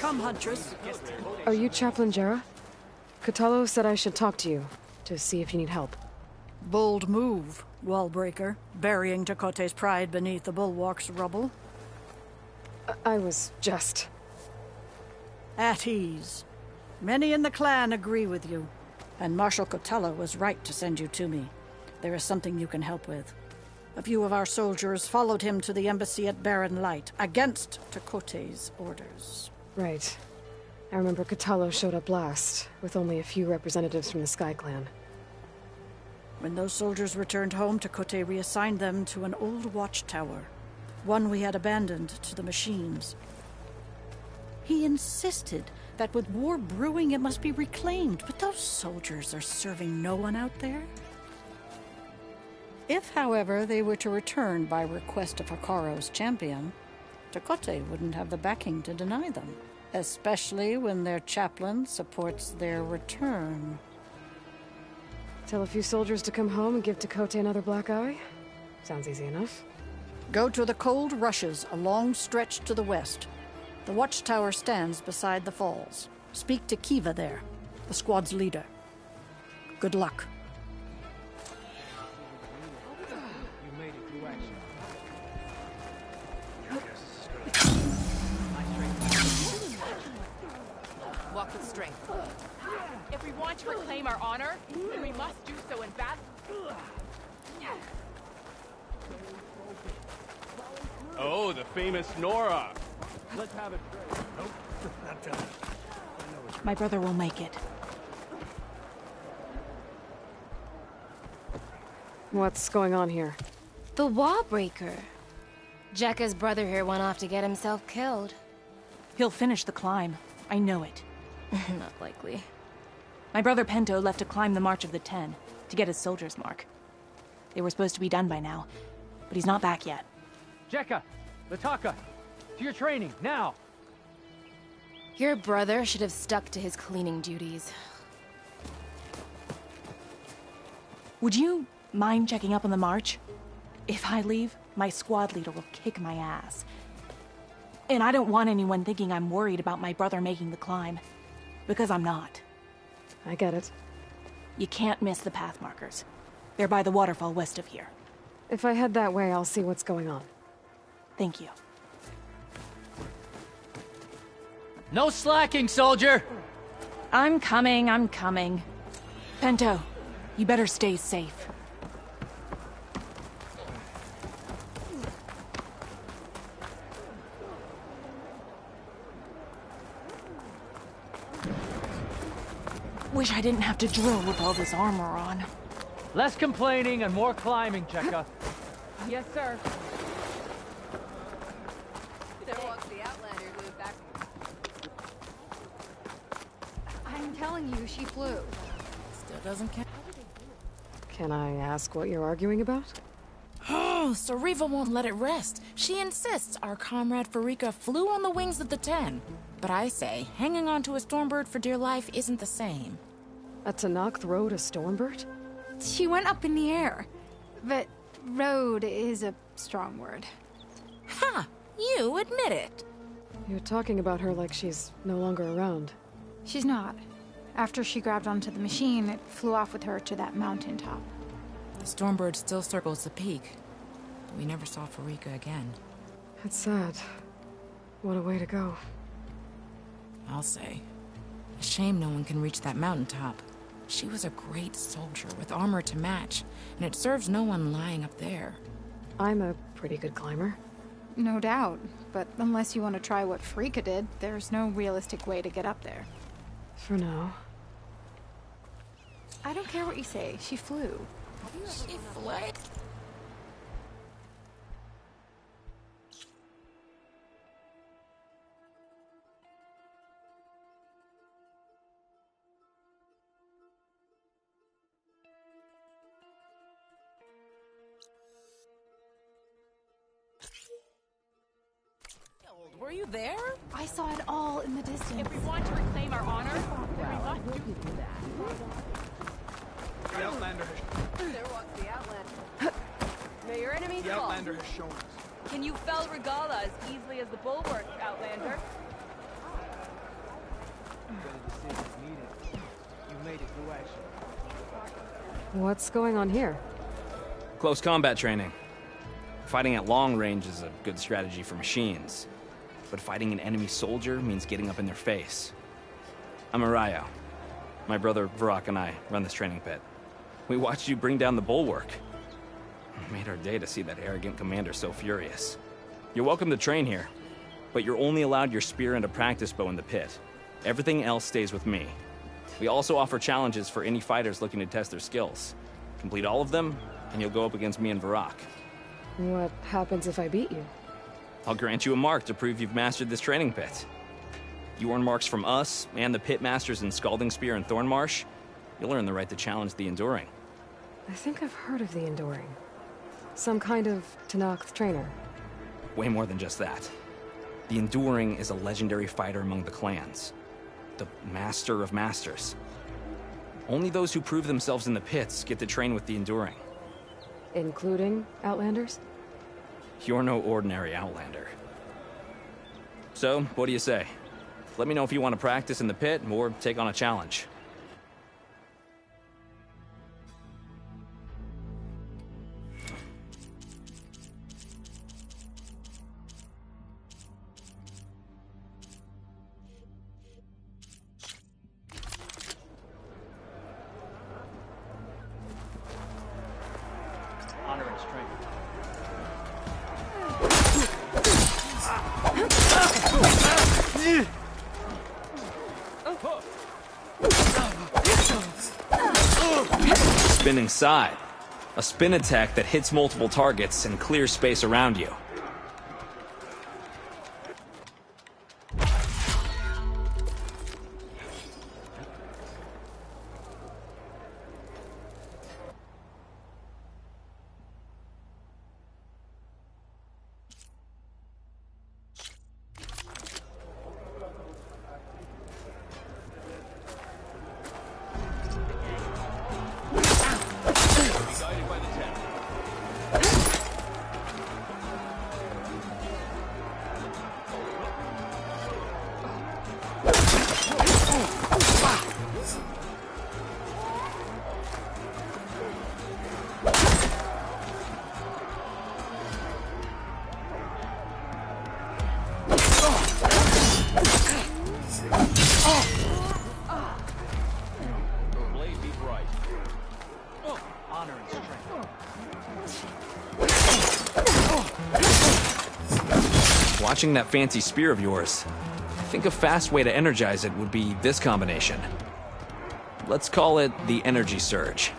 Come, Huntress. Are you Chaplain Jera? Kotallo said I should talk to you, to see if you need help. Bold move, Wallbreaker, burying Tekote's pride beneath the bulwark's rubble. I was just... At ease. Many in the clan agree with you, and Marshal Kotallo was right to send you to me. There is something you can help with. A few of our soldiers followed him to the embassy at Barren Light, against Tekote's orders. Right. I remember Kotallo showed up last, with only a few representatives from the Sky Clan. When those soldiers returned home, Tekote reassigned them to an old watchtower, one we had abandoned to the machines. He insisted that with war brewing it must be reclaimed, but those soldiers are serving no one out there. If, however, they were to return by request of Hekaro's champion, Tekote wouldn't have the backing to deny them, especially when their chaplain supports their return. Tell a few soldiers to come home and give Tekote another black eye? Sounds easy enough. Go to the Cold Rushes, a long stretch to the west. The watchtower stands beside the falls. Speak to Kiva there, the squad's leader. Good luck. Walk with strength. If we want to reclaim our honor, then we must do so in battle. Oh, the famous Nora. Let's have it. Nope, not telling. My brother will make it. What's going on here? The Wallbreaker. Jekka's brother here went off to get himself killed. He'll finish the climb. I know it. Not likely. My brother Pento left to climb the March of the Ten, to get his soldier's mark. They were supposed to be done by now, but he's not back yet. Jekka! Lataka! To your training, now! Your brother should have stuck to his cleaning duties. Would you mind checking up on the march? If I leave, my squad leader will kick my ass. And I don't want anyone thinking I'm worried about my brother making the climb. Because I'm not. I get it. You can't miss the path markers. They're by the waterfall west of here. If I head that way, I'll see what's going on. Thank you. No slacking, soldier! I'm coming. Pento, you better stay safe. Wish I didn't have to drill with all this armor on. Less complaining and more climbing, Jekka. Yes, sir. There walks the Outlander who is back. I'm telling you, she flew. Still doesn't count. Can I ask what you're arguing about? Oh, Sariva won't let it rest. She insists our comrade Farika flew on the wings of the Ten. But I say, hanging on to a Stormbird for dear life isn't the same. A Tenakth rode a Stormbird? She went up in the air. But rode is a strong word. Ha! You admit it. You're talking about her like she's no longer around. She's not. After she grabbed onto the machine, it flew off with her to that mountaintop. The Stormbird still circles the peak. But we never saw Farika again. That's sad. What a way to go. I'll say. A shame no one can reach that mountaintop. She was a great soldier with armor to match, and it serves no one lying up there. I'm a pretty good climber. No doubt. But unless you want to try what Farika did, there's no realistic way to get up there. For now. I don't care what you say. She flew. She fled? Were you there? I saw it all in the distance. If we want to reclaim our honor, then we must do The Outlander has... There walks the Outlander. May your enemies The fall. Outlander has shown us. Can you fell Regala as easily as the Bulwark, Outlander? decisions needed. You made it through action. What's going on here? Close combat training. Fighting at long range is a good strategy for machines, but fighting an enemy soldier means getting up in their face. I'm Arayo. My brother Varrock and I run this training pit. We watched you bring down the bulwark. It made our day to see that arrogant commander so furious. You're welcome to train here, but you're only allowed your spear and a practice bow in the pit. Everything else stays with me. We also offer challenges for any fighters looking to test their skills. Complete all of them, and you'll go up against me and Varrock. What happens if I beat you? I'll grant you a mark to prove you've mastered this training pit. You earn marks from us and the pit masters in Scalding Spear and Thornmarsh. You'll earn the right to challenge the Enduring. I think I've heard of the Enduring. Some kind of Tenakth trainer. Way more than just that. The Enduring is a legendary fighter among the clans. The Master of Masters. Only those who prove themselves in the pits get to train with the Enduring. Including Outlanders? You're no ordinary Outlander. So, what do you say? Let me know if you want to practice in the pit or take on a challenge. Honor and strength. Spinning side. A spin attack that hits multiple targets and clears space around you. Watching that fancy spear of yours, I think a fast way to energize it would be this combination. Let's call it the Energy Surge.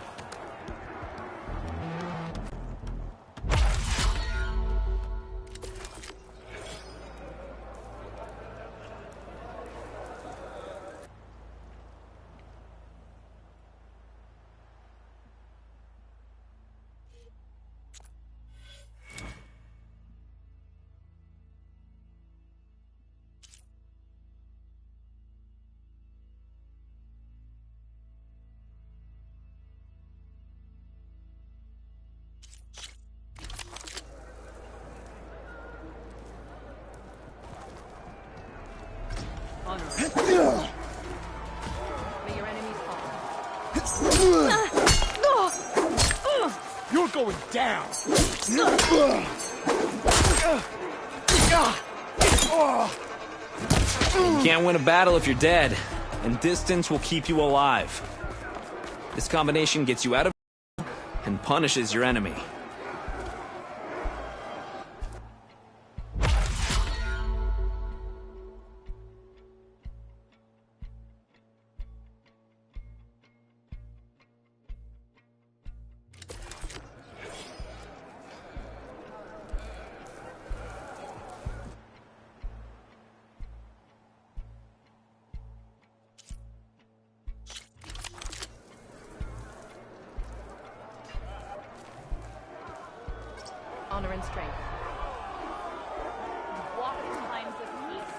May your enemies fall. You're going down! You can't win a battle if you're dead, and distance will keep you alive. This combination gets you out of and punishes your enemy. Honor and strength. Walk in times of peace.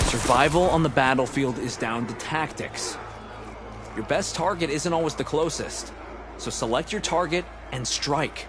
Survival on the battlefield is down to tactics. Your best target isn't always the closest, so select your target and strike.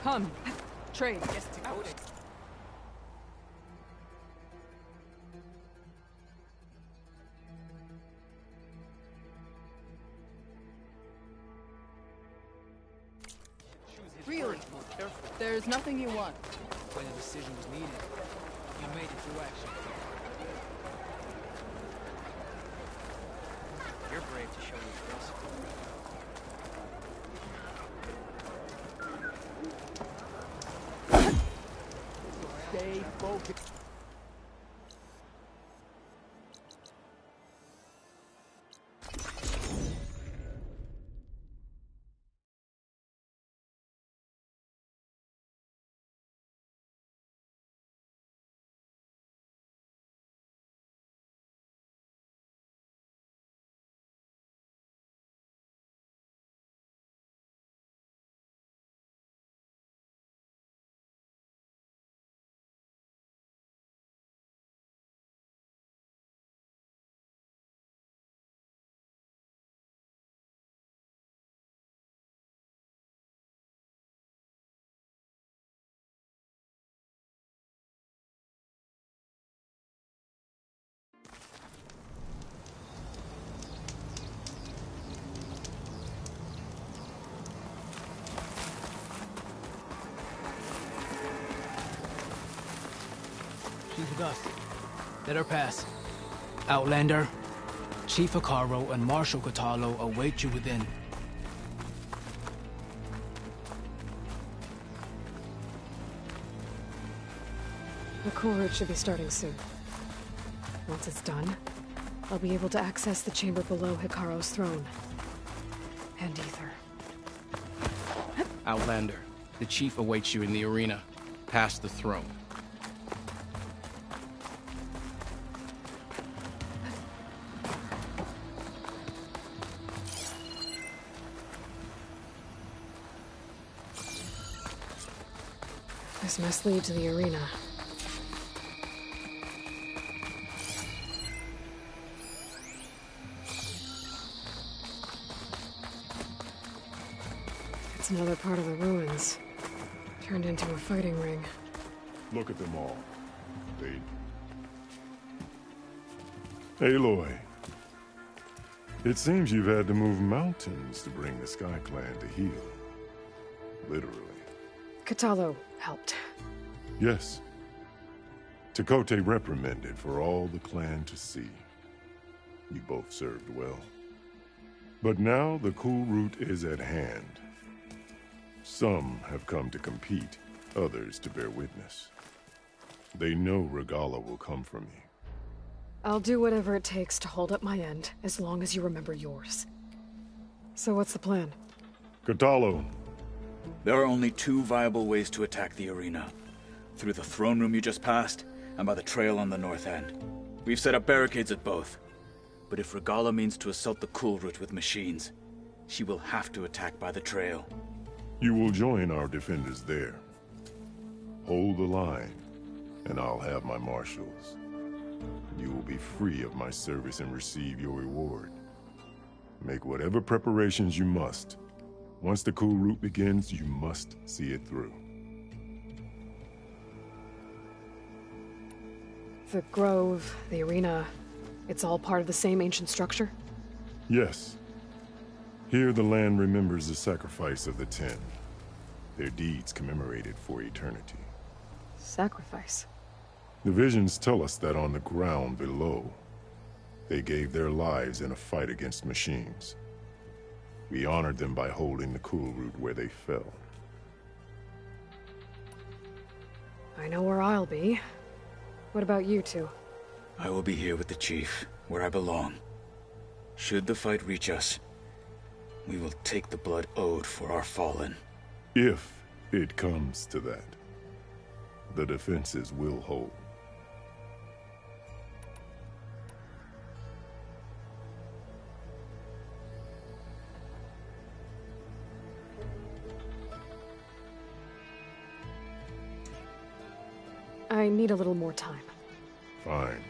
Come, trade. Really? There's nothing you want. When a decision was needed, you made it to action. You're brave to show your face. Stay focused. She's with us. Let her pass. Outlander, Chief Hikaru and Marshal Kotallo await you within. The cohort should be starting soon. Once it's done, I'll be able to access the chamber below Hikaru's throne. And Ether. Outlander, the chief awaits you in the arena, past the throne. This must lead to the arena. It's another part of the ruins. Turned into a fighting ring. Look at them all. Aloy. It seems you've had to move mountains to bring the Sky Clan to heel. Literally. Kotallo helped. Yes. Tekotteh reprimanded for all the clan to see. You both served well. But now the cool route is at hand. Some have come to compete, others to bear witness. They know Regalla will come for me. I'll do whatever it takes to hold up my end, as long as you remember yours. So what's the plan? Kotallo. There are only two viable ways to attack the arena. Through the throne room you just passed, and by the trail on the north end. We've set up barricades at both. But if Regalla means to assault the cool route with machines, she will have to attack by the trail. You will join our defenders there. Hold the line, and I'll have my marshals. You will be free of my service and receive your reward. Make whatever preparations you must. Once the cool route begins, you must see it through. The grove, the arena, it's all part of the same ancient structure? Yes. Here the land remembers the sacrifice of the Ten. Their deeds commemorated for eternity. Sacrifice? The visions tell us that on the ground below, they gave their lives in a fight against machines. We honored them by holding the cool route where they fell. I know where I'll be. What about you two? I will be here with the chief, where I belong. Should the fight reach us, we will take the blood owed for our fallen. If it comes to that, the defenses will hold. I need a little more time. Fine.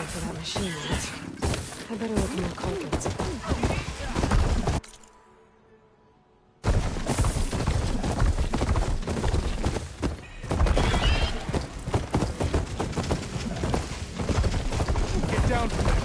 For that machine yet. I better look more Culkins. Get down from there.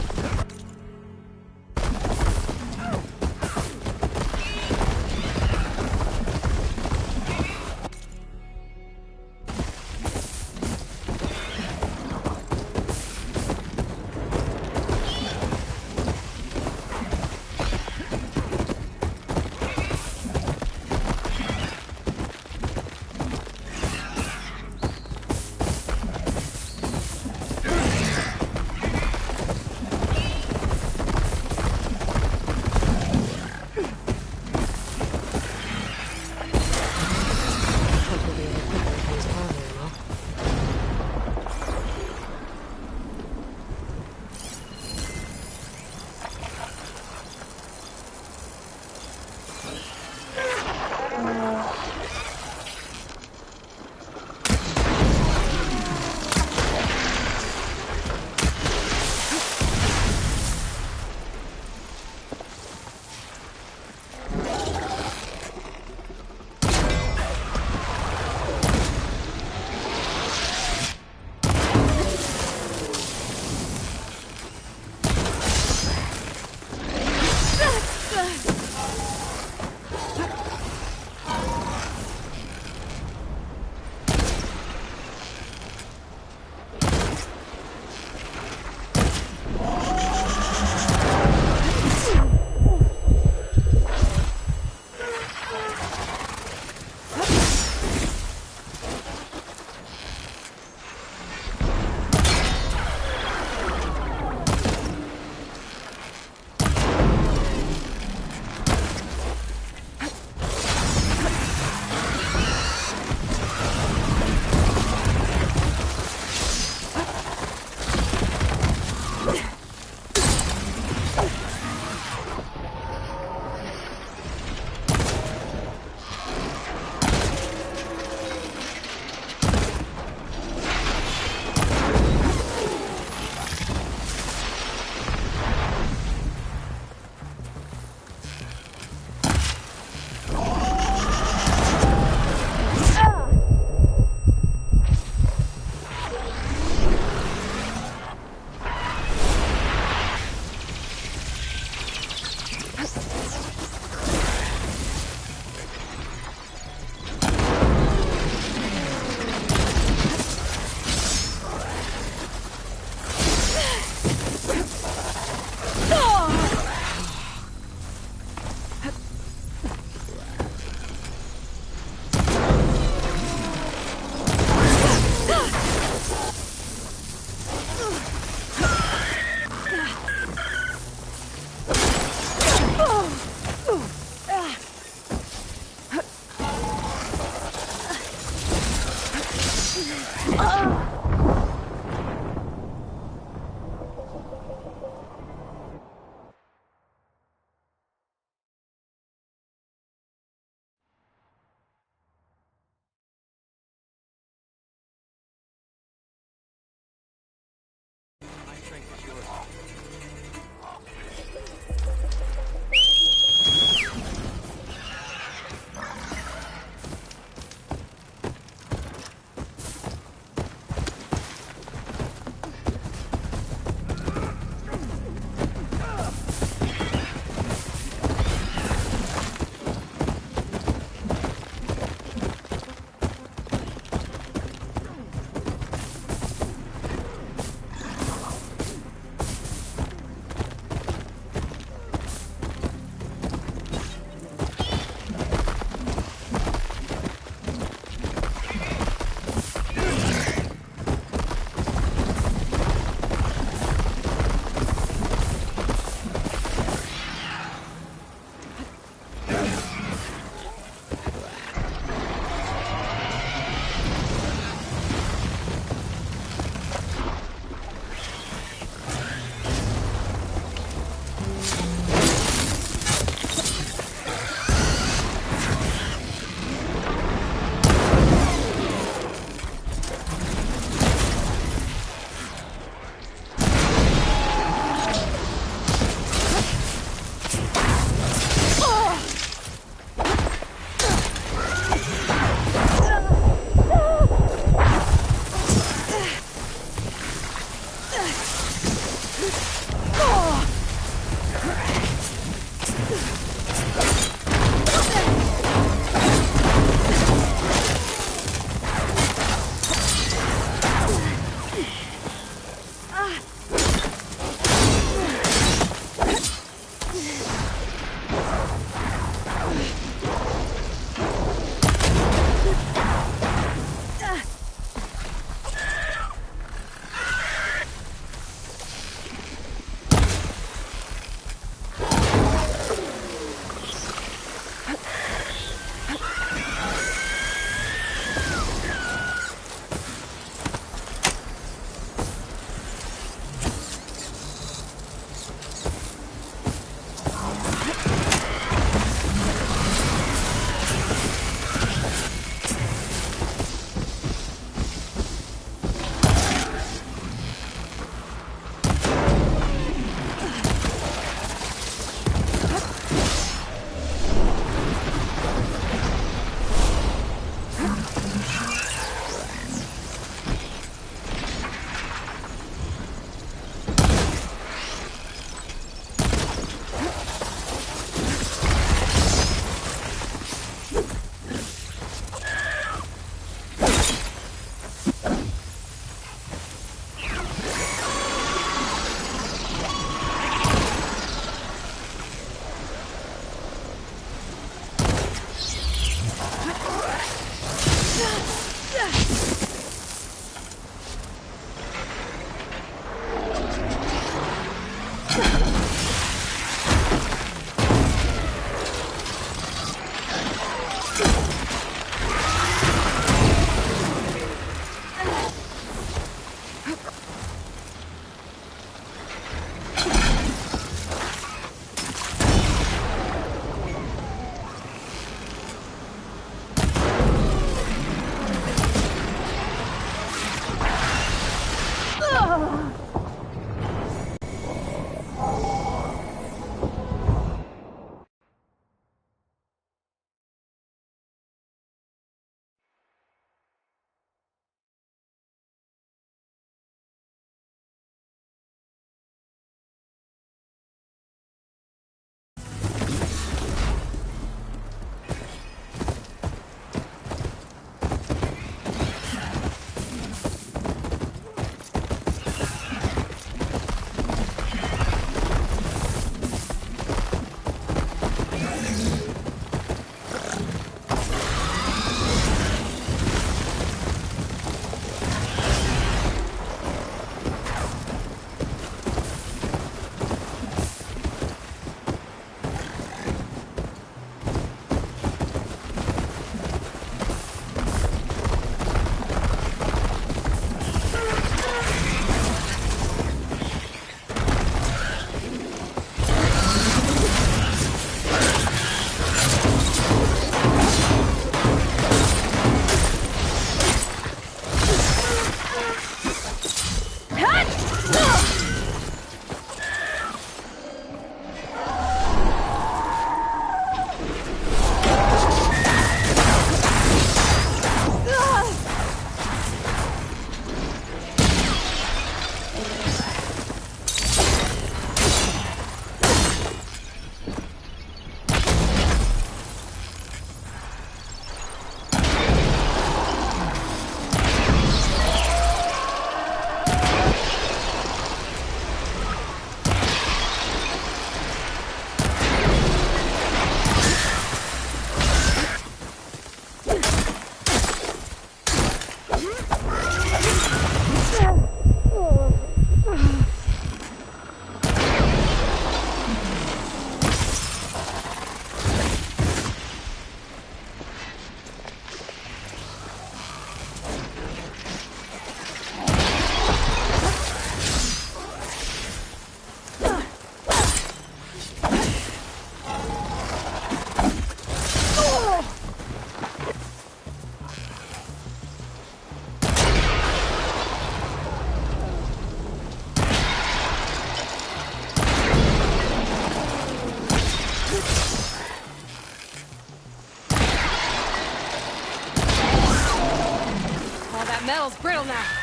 metal's brittle now.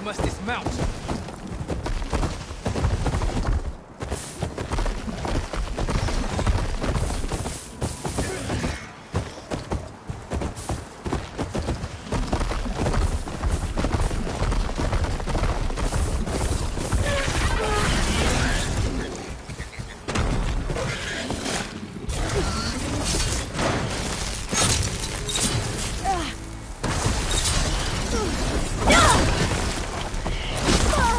Must dismount. Ah!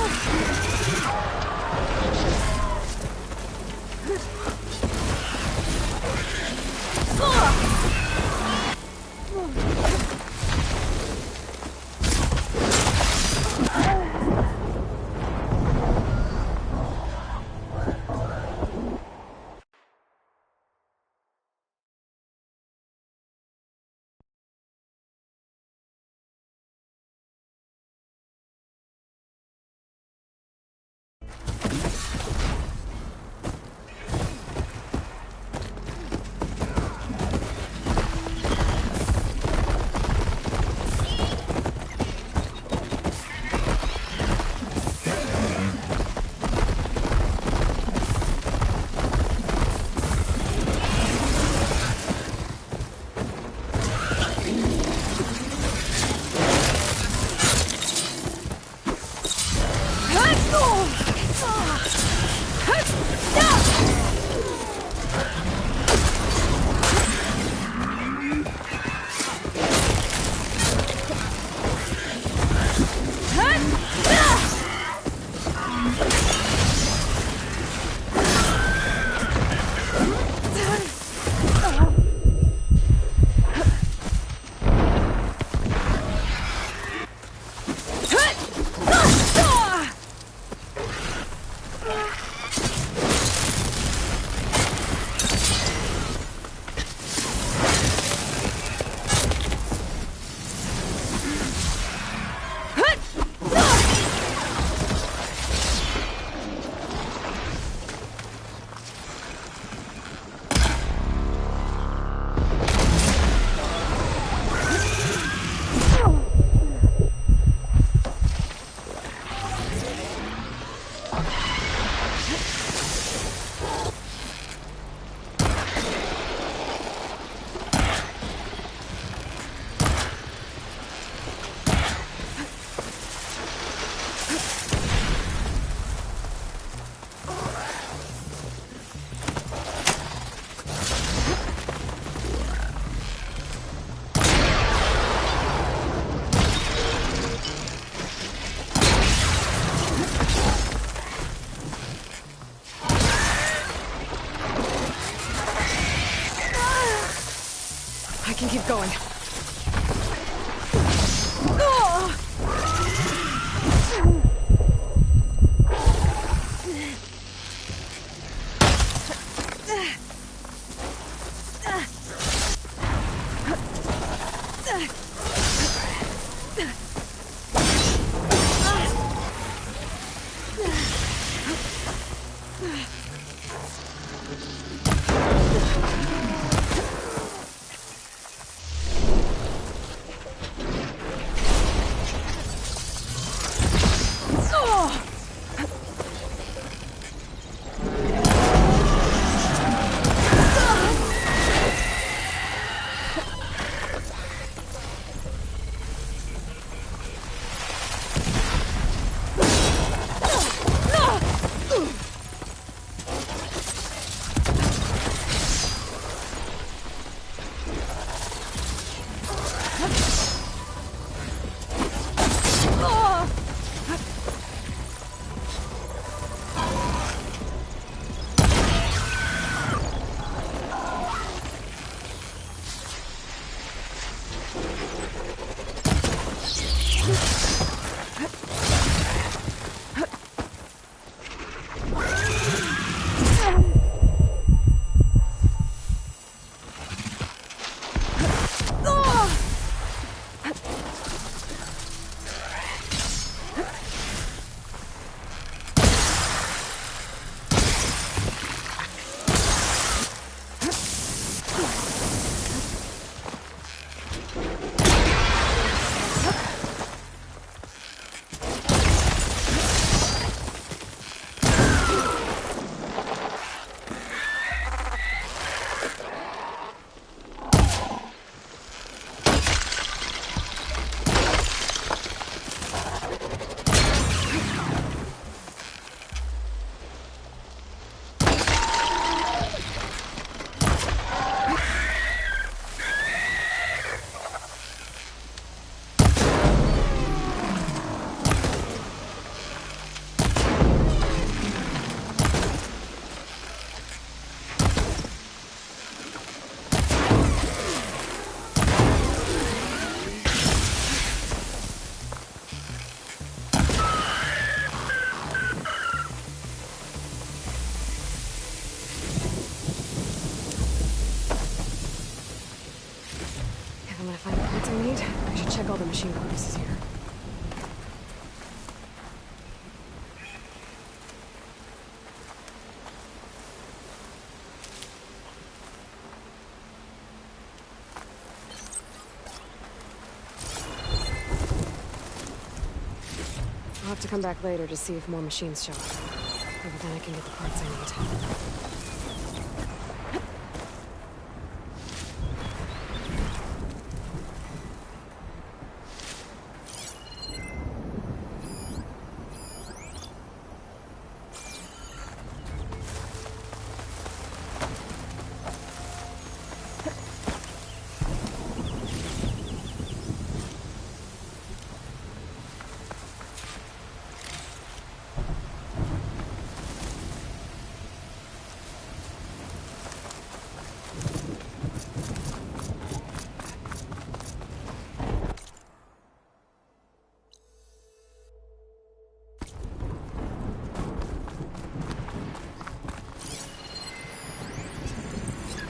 Check all the machine harnesses here. I'll have to come back later to see if more machines show up. Maybe then I can get the parts I need.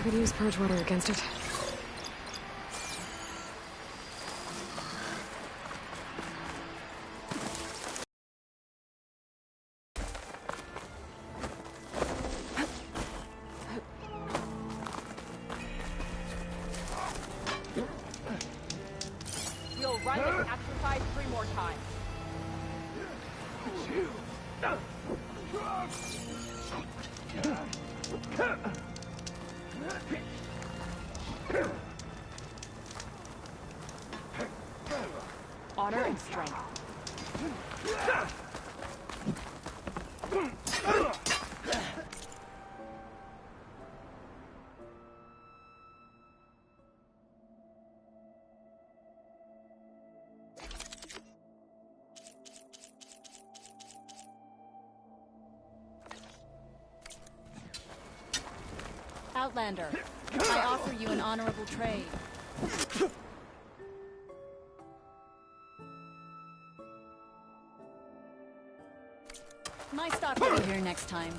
Could use purge water against it. We'll run this exercise 3 more times. Honor and strength. Outlander, I offer you an honorable trade. My stock will be here next time.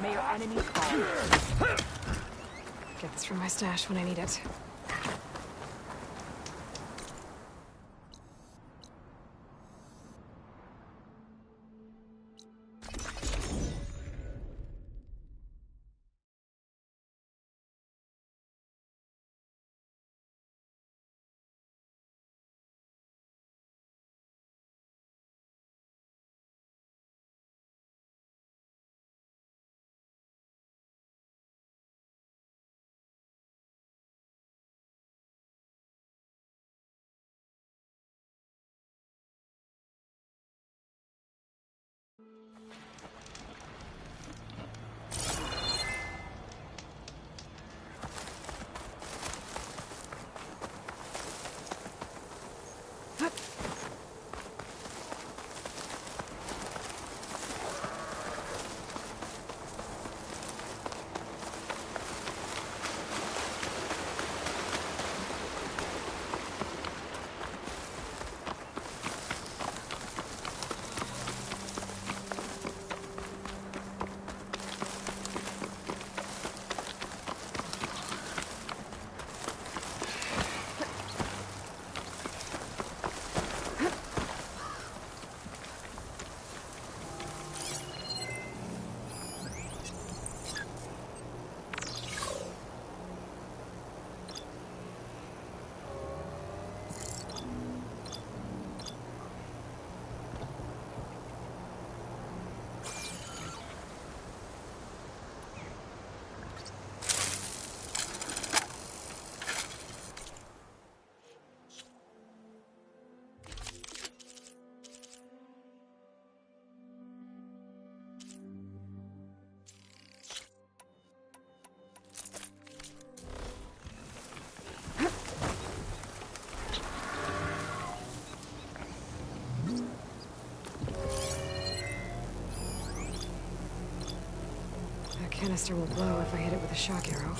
May your enemies fall. Get this from my stash when I need it. Canister will blow if I hit it with a shock arrow.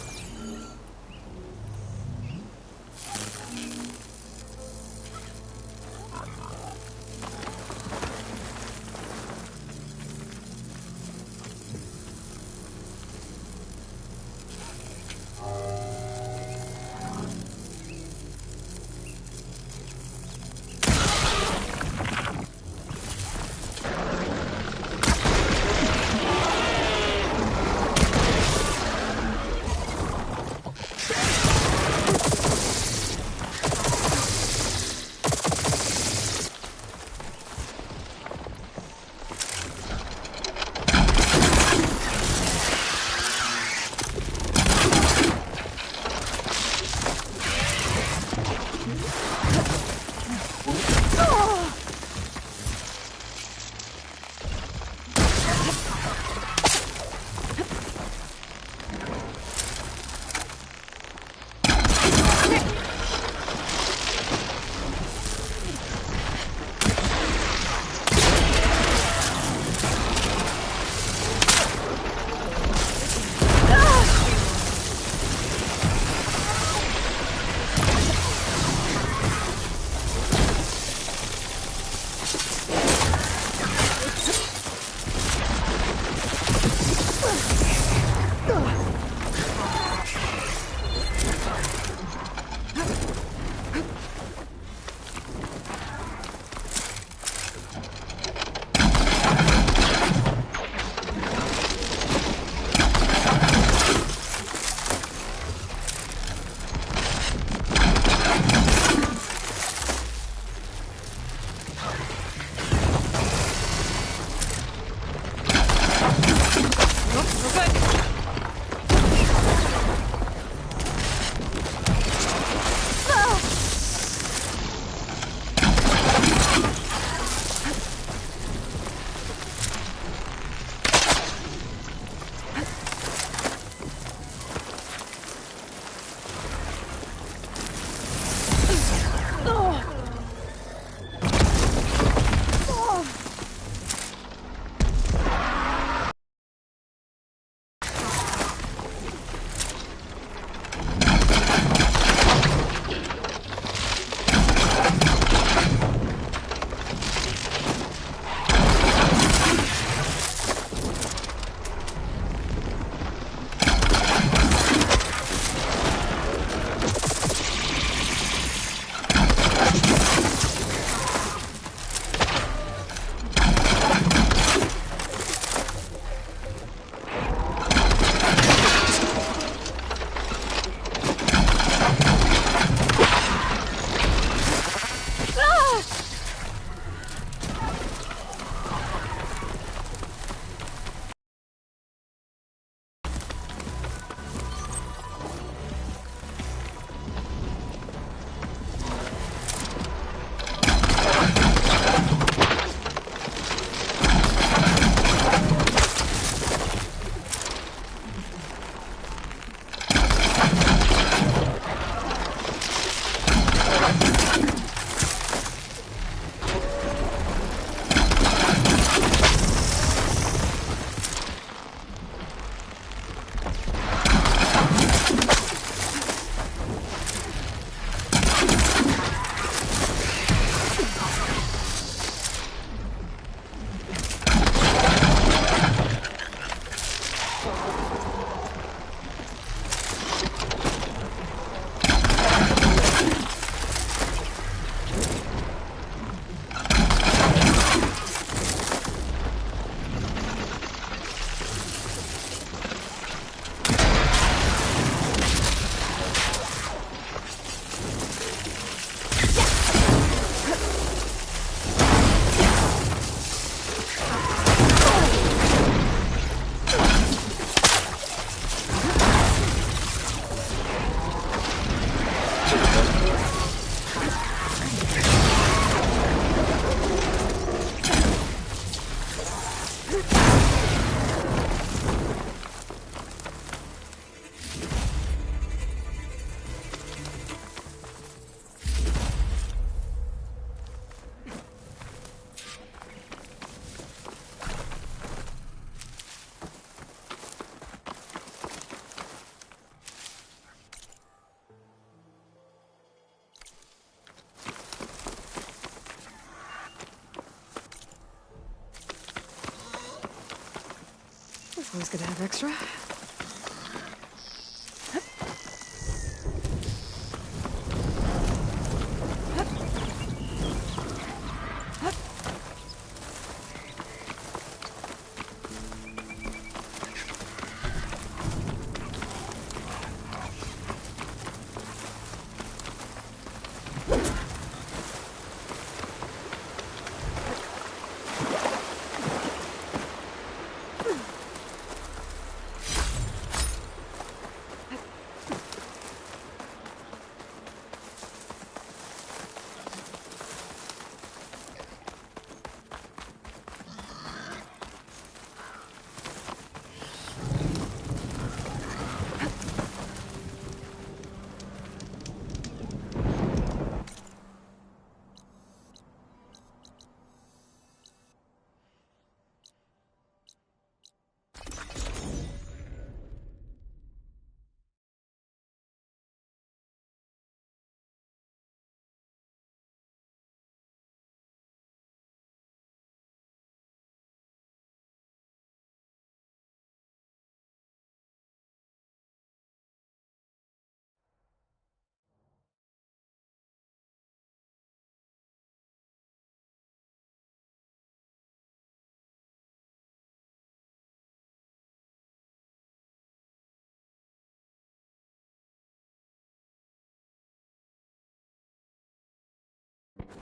Always good to have extra.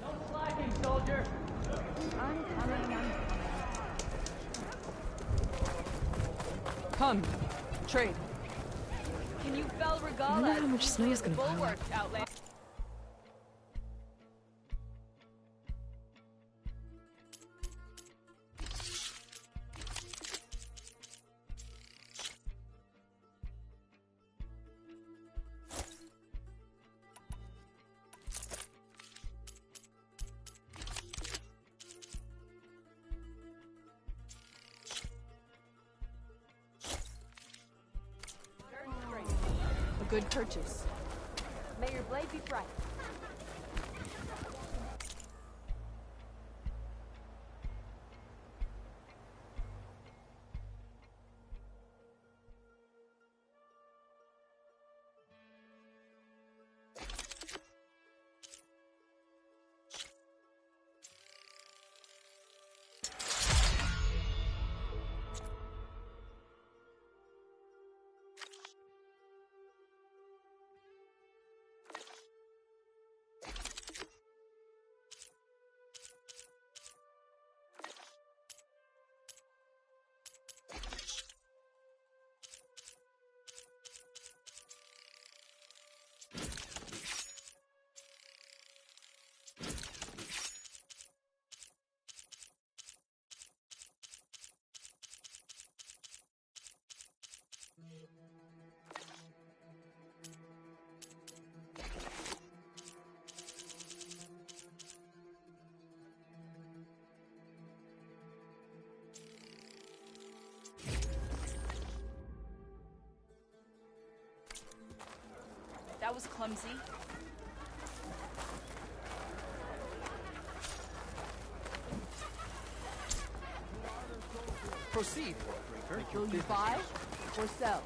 No slacking, soldier! I'm coming. Come, trade. Can you fell I Regala? wonder how much snow is gonna pile up. Bulwark, Outlander. A good purchase. May your blade be bright. That was clumsy. Proceed, Breaker. Will you buy or sell?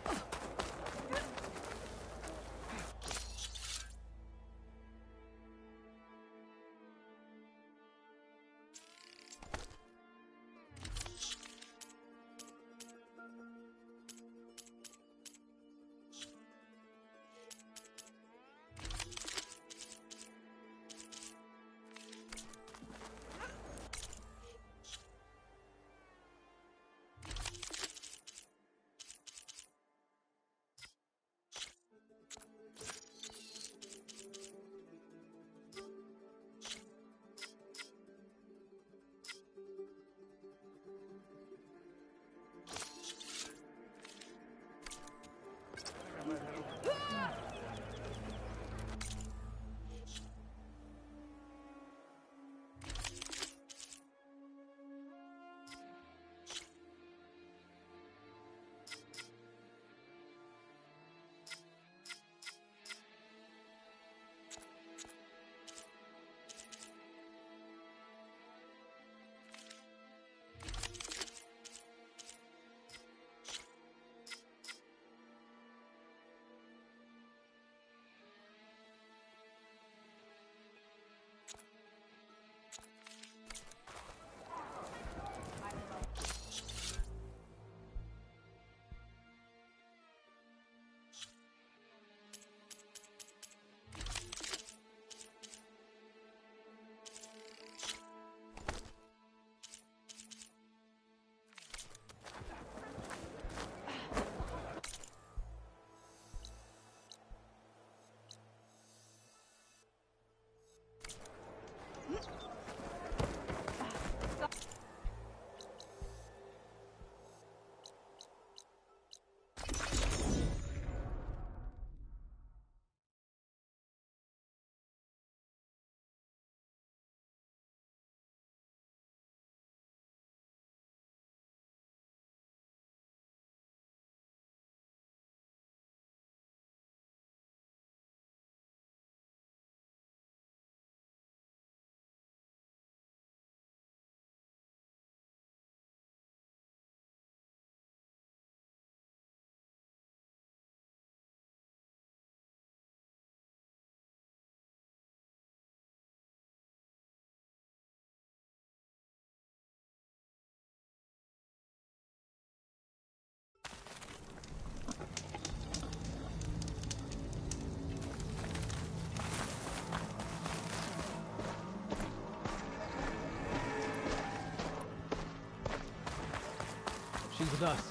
She's with us.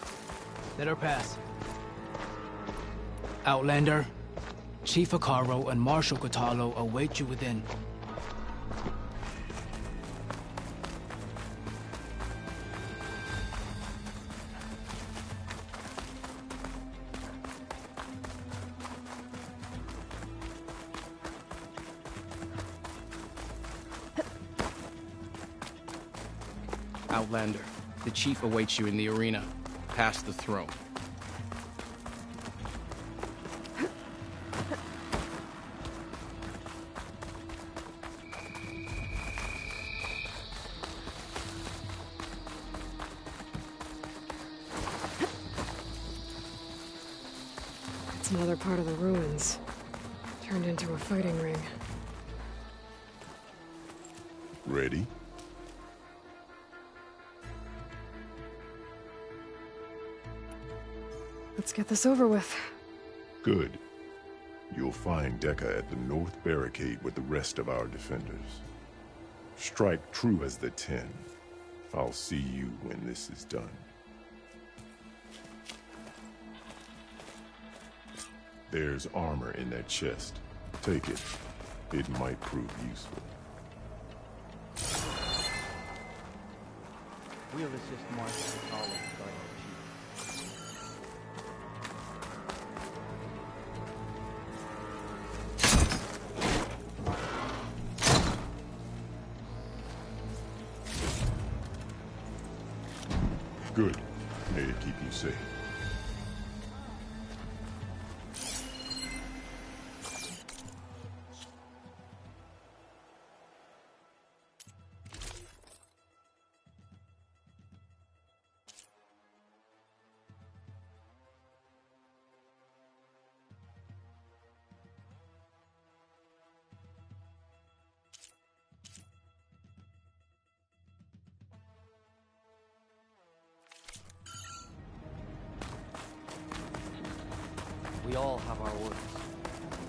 Let her pass. Outlander, Chief Hekarro and Marshal Kotallo await you within. Outlander, the chief awaits you in the arena, past the throne. It's another part of the ruins. Turned into a fighting ring. Ready? Let's get this over with. Good. You'll find Dekka at the north barricade with the rest of our defenders. Strike true as the 10. I'll see you when this is done. There's armor in that chest. Take it. It might prove useful. We'll assist Marshal Kotallo in guarding the chief. Good. May it keep you safe. We all have our orders.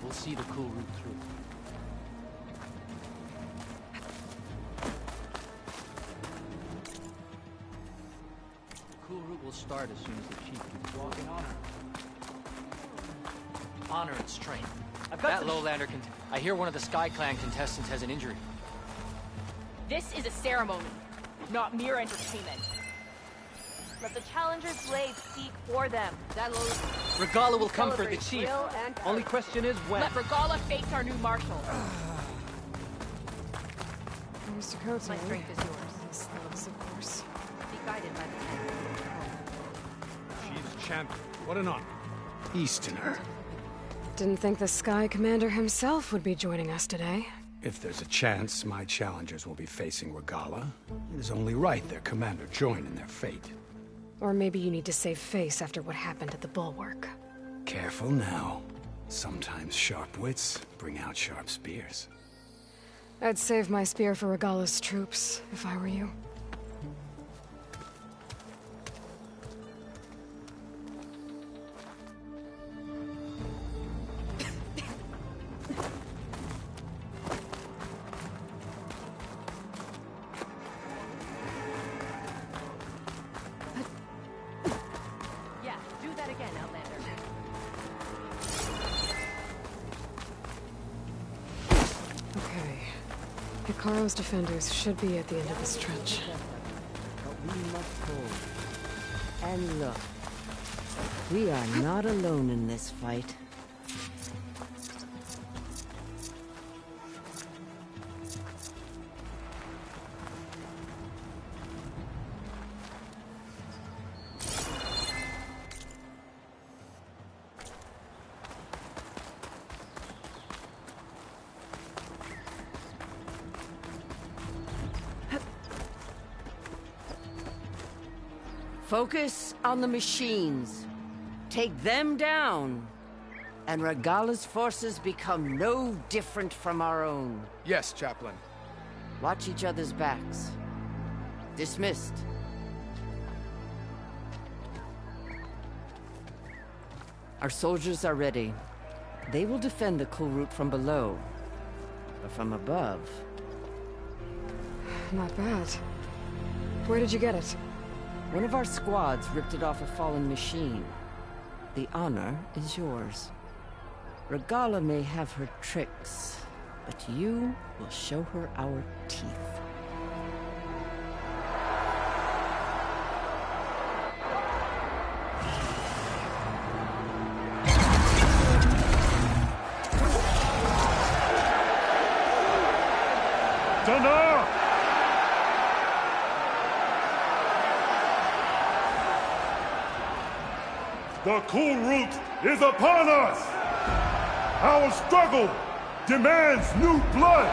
We'll see the cool route through. The cool route will start as soon as the chief gets walking honor. Honor and strength. That lowlander I hear one of the Sky Clan contestants has an injury. This is a ceremony, not mere entertainment. Let the challengers' blades speak for them. Regalla will come for the chief. Only question is when. Let Regalla face our new marshal. Mr. Coates, My strength is yours. His thugs, of course. Be guided by the Chief's champion. What an honor. Easterner. Didn't think the Sky Commander himself would be joining us today. If there's a chance my challengers will be facing Regalla, it is only right their commander join in their fate. Or maybe you need to save face after what happened at the Bulwark. Careful now. Sometimes sharp wits bring out sharp spears. I'd save my spear for Regalla's troops, if I were you. Hekarro's defenders should be at the end of this trench. But we must hold. And look, we are not alone in this fight. Focus on the machines. Take them down, and Regalla's forces become no different from our own. Yes, Chaplain. Watch each other's backs. Dismissed. Our soldiers are ready. They will defend the cool route from below. But from above... Not bad. Where did you get it? One of our squads ripped it off a fallen machine. The honor is yours. Regalla may have her tricks, but you will show her our teeth. Dana! The Kulrut is upon us! Our struggle demands new blood!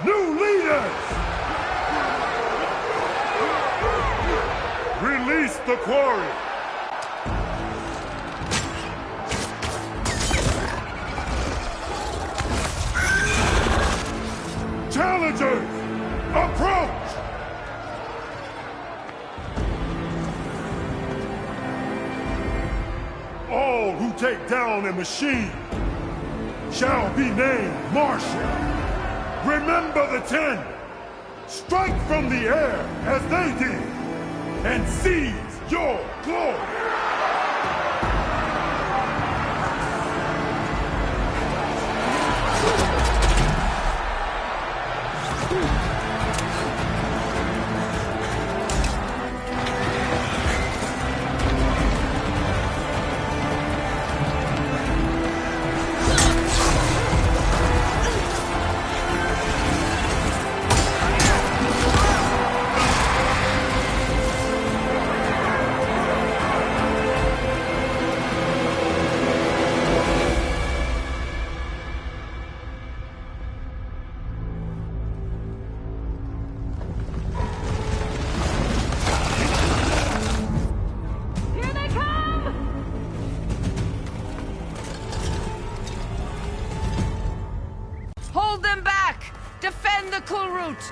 New leaders! Release the quarry! Challengers, approach! All who take down a machine shall be named Marshal. Remember the 10. Strike from the air as they did, and seize your glory. Hold them back! Defend the Kulrut!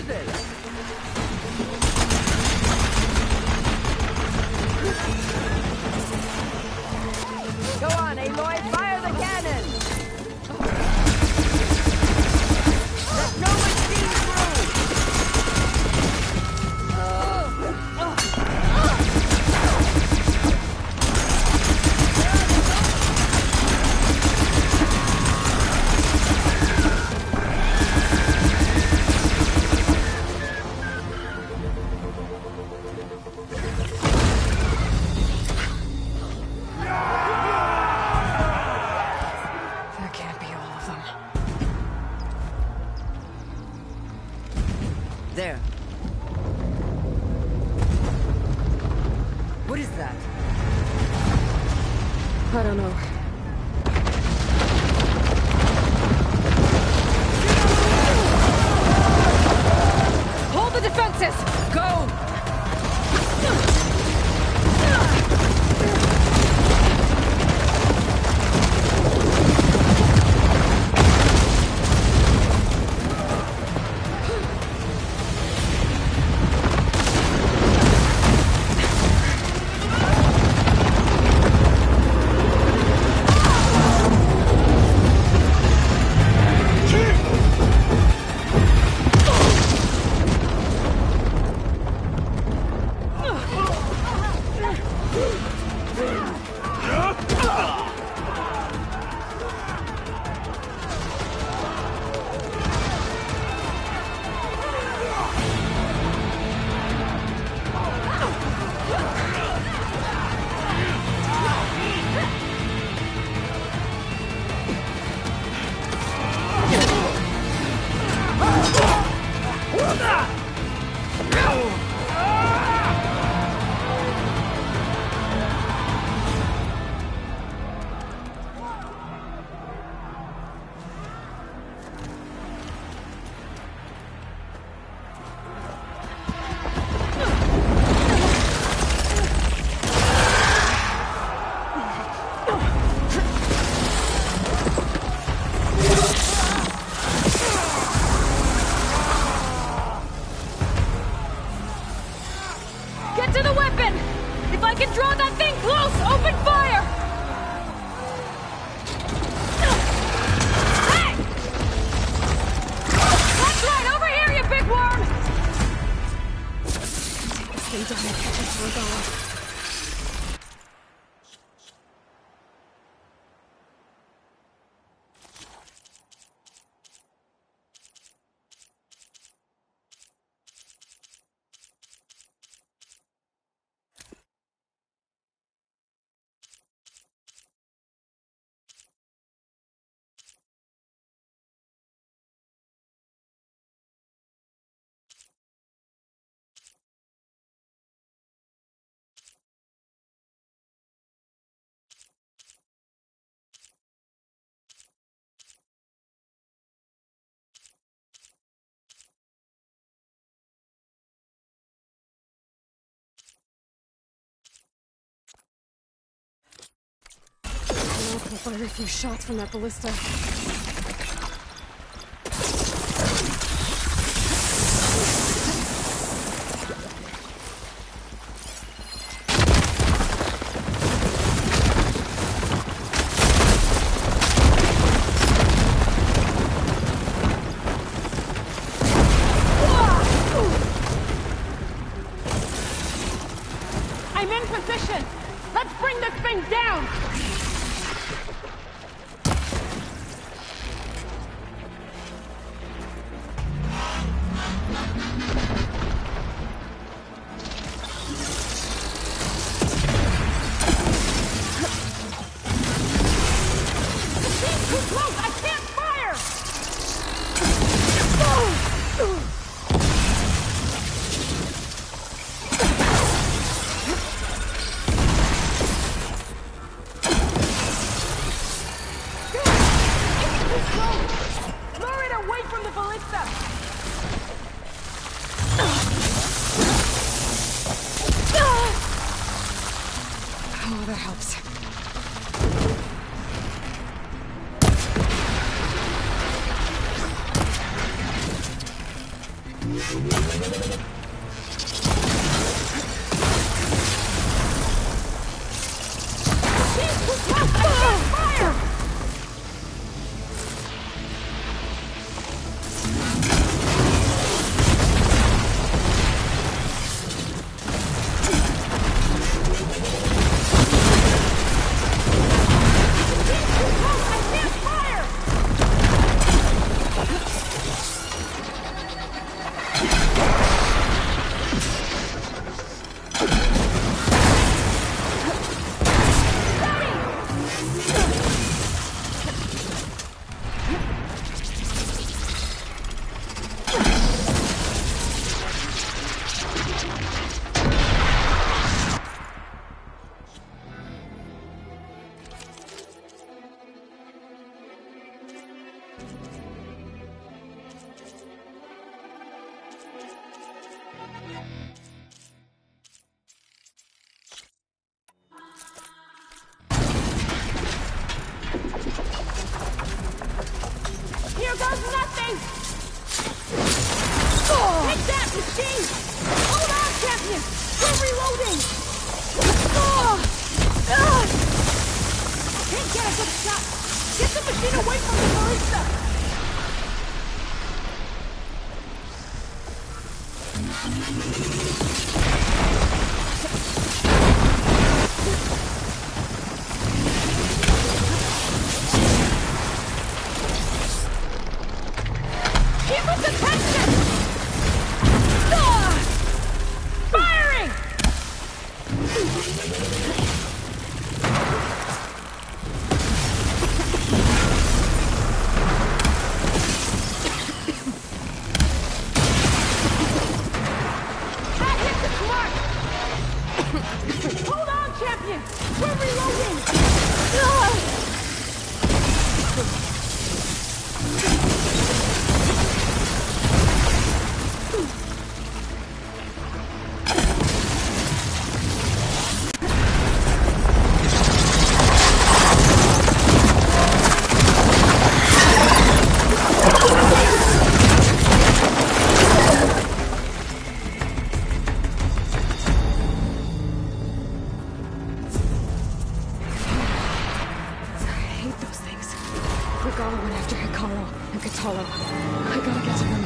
Use it! Go on, Aloy, fire the cannon! Let no machine That can't be all of them. There. What is that? I don't know. Hold the defenses! Go! Get to the weapon! If I can draw that thing close, open fire! Hey! That's right, over here, you big worm! Take this thing down and catch up to Regala. We'll fire a few shots from that ballista. I'm in position! Let's bring this thing down! Too close! I can't fire! Lure it away from the ballista! Oh, that helps. machine! Take that, machine! Hold on, champion! We're reloading! Can't get a good shot! Get the machine away from the barista! Keep us attention! Firing! That hit the mark! Hold on, champion! We're reloading! Regala went after Hikaru and Kotallo. I gotta get to them.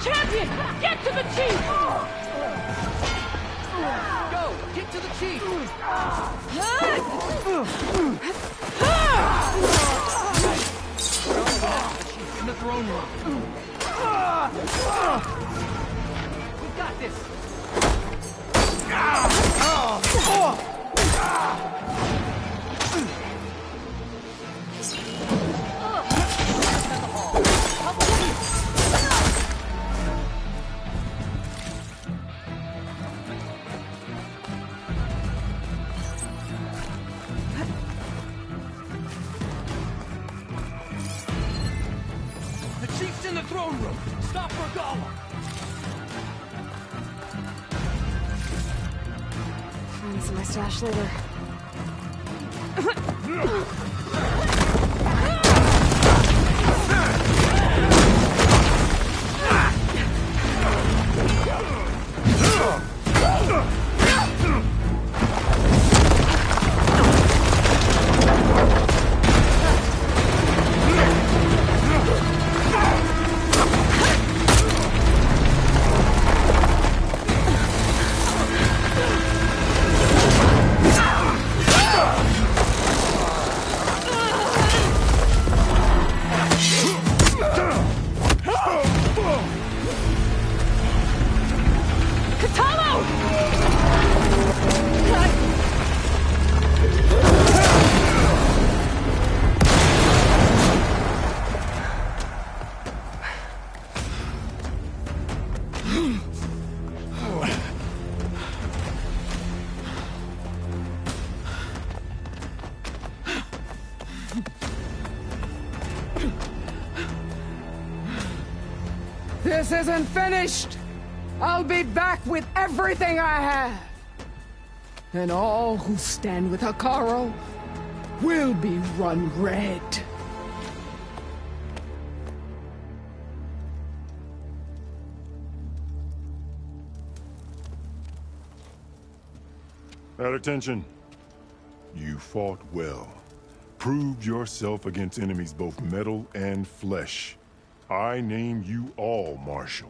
Champion! Get to the chief! Go! Get to the chief! In the throne room. We got this! The chief's in the throne room! Stop Regala! Find some of my stash later. This isn't finished! I'll be back with everything I have! And all who stand with Hikaru will be run red. At attention. You fought well. Proved yourself against enemies both metal and flesh. I name you all Marshal.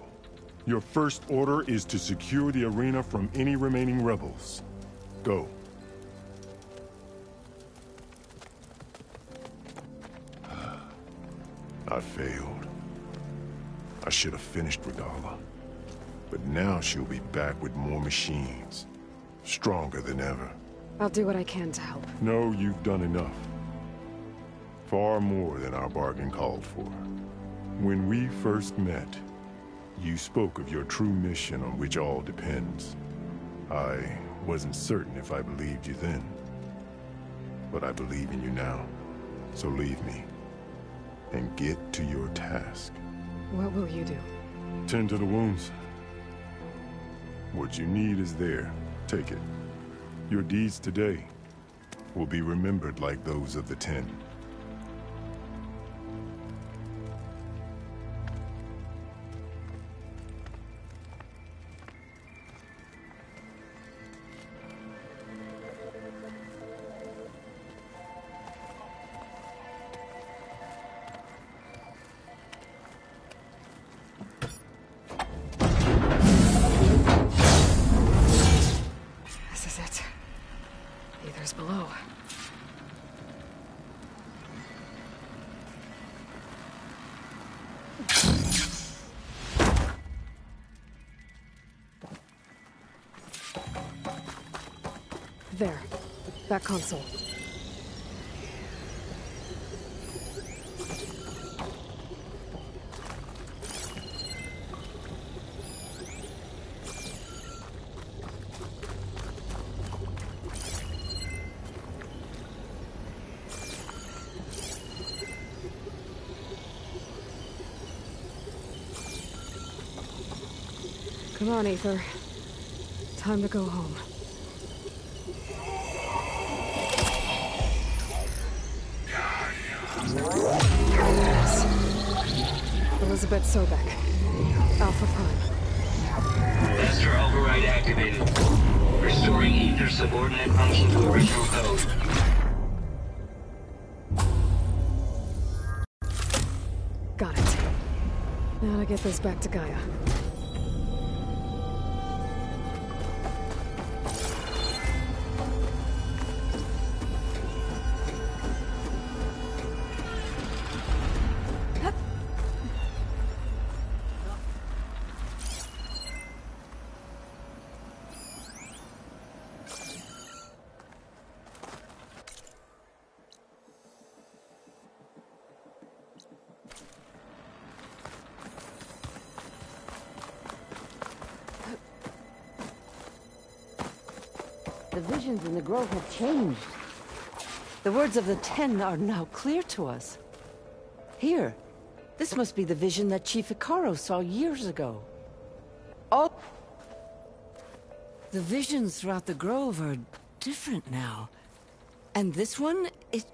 Your first order is to secure the arena from any remaining rebels. Go. I failed. I should have finished Regala. But now she'll be back with more machines. Stronger than ever. I'll do what I can to help. No, you've done enough. Far more than our bargain called for. When we first met, you spoke of your true mission on which all depends. I wasn't certain if I believed you then. But I believe in you now. So leave me. And get to your task. What will you do? Tend to the wounds. What you need is there. Take it. Your deeds today will be remembered like those of the Ten. This is it. Aether's below. There. That console. Come on, Aether. Time to go home. Elizabeth Sobek. Alpha Prime. Master override activated. Restoring Aether's subordinate function to original code. Got it. Now to get this back to Gaia. The visions in the grove have changed. The words of the Ten are now clear to us. Here, this must be the vision that Chief Hekarro saw years ago. All the visions throughout the grove are different now. And this one, it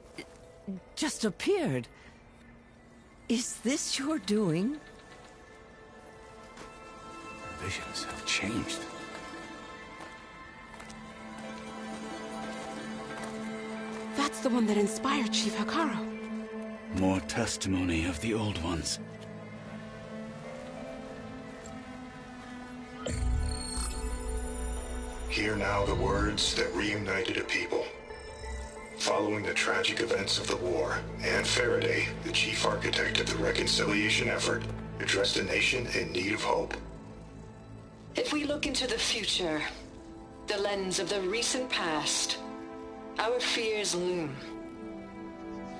just appeared. Is this your doing? Visions have changed. That's the one that inspired Chief Hekarro. More testimony of the old ones. Hear now the words that reunited a people. Following the tragic events of the war, Anne Faraday, the chief architect of the reconciliation effort, addressed a nation in need of hope. If we look into the future, the lens of the recent past, our fears loom.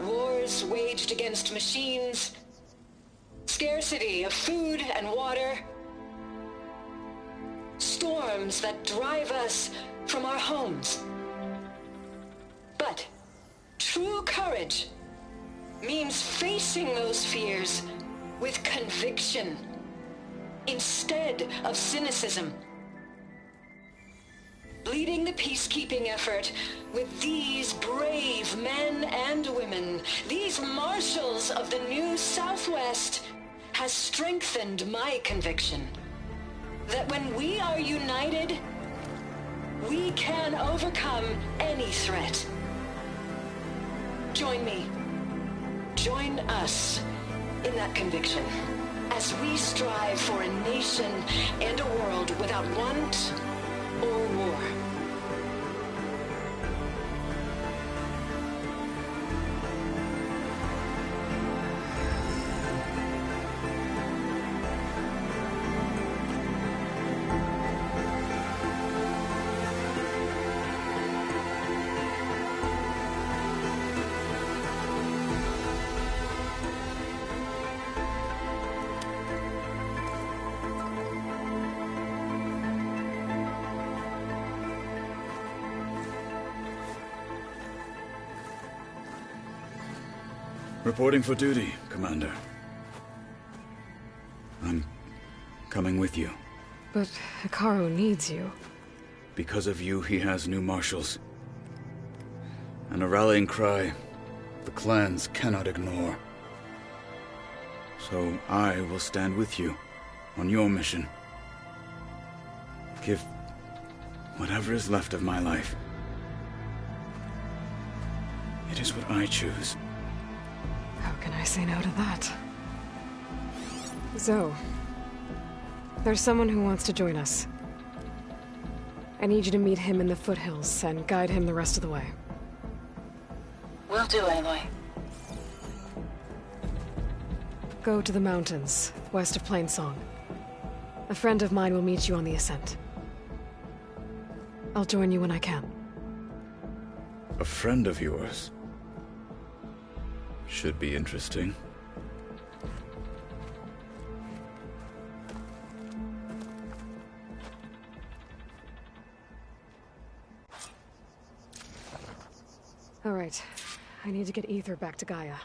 Wars waged against machines, scarcity of food and water, storms that drive us from our homes. But true courage means facing those fears with conviction instead of cynicism. Leading the peacekeeping effort with these brave men and women, these marshals of the new Southwest, has strengthened my conviction that when we are united, we can overcome any threat. Join me. Join us in that conviction as we strive for a nation and a world without want or war. Reporting for duty, Commander. I'm coming with you. But Hekarro needs you. Because of you, he has new marshals. And a rallying cry the clans cannot ignore. So I will stand with you on your mission. Give whatever is left of my life. It is what I choose. How can I say no to that? Zoe, there's someone who wants to join us. I need you to meet him in the foothills and guide him the rest of the way. Will do, Aloy. Go to the mountains, west of Plainsong. A friend of mine will meet you on the ascent. I'll join you when I can. A friend of yours? Should be interesting. All right. I need to get Ether back to Gaia.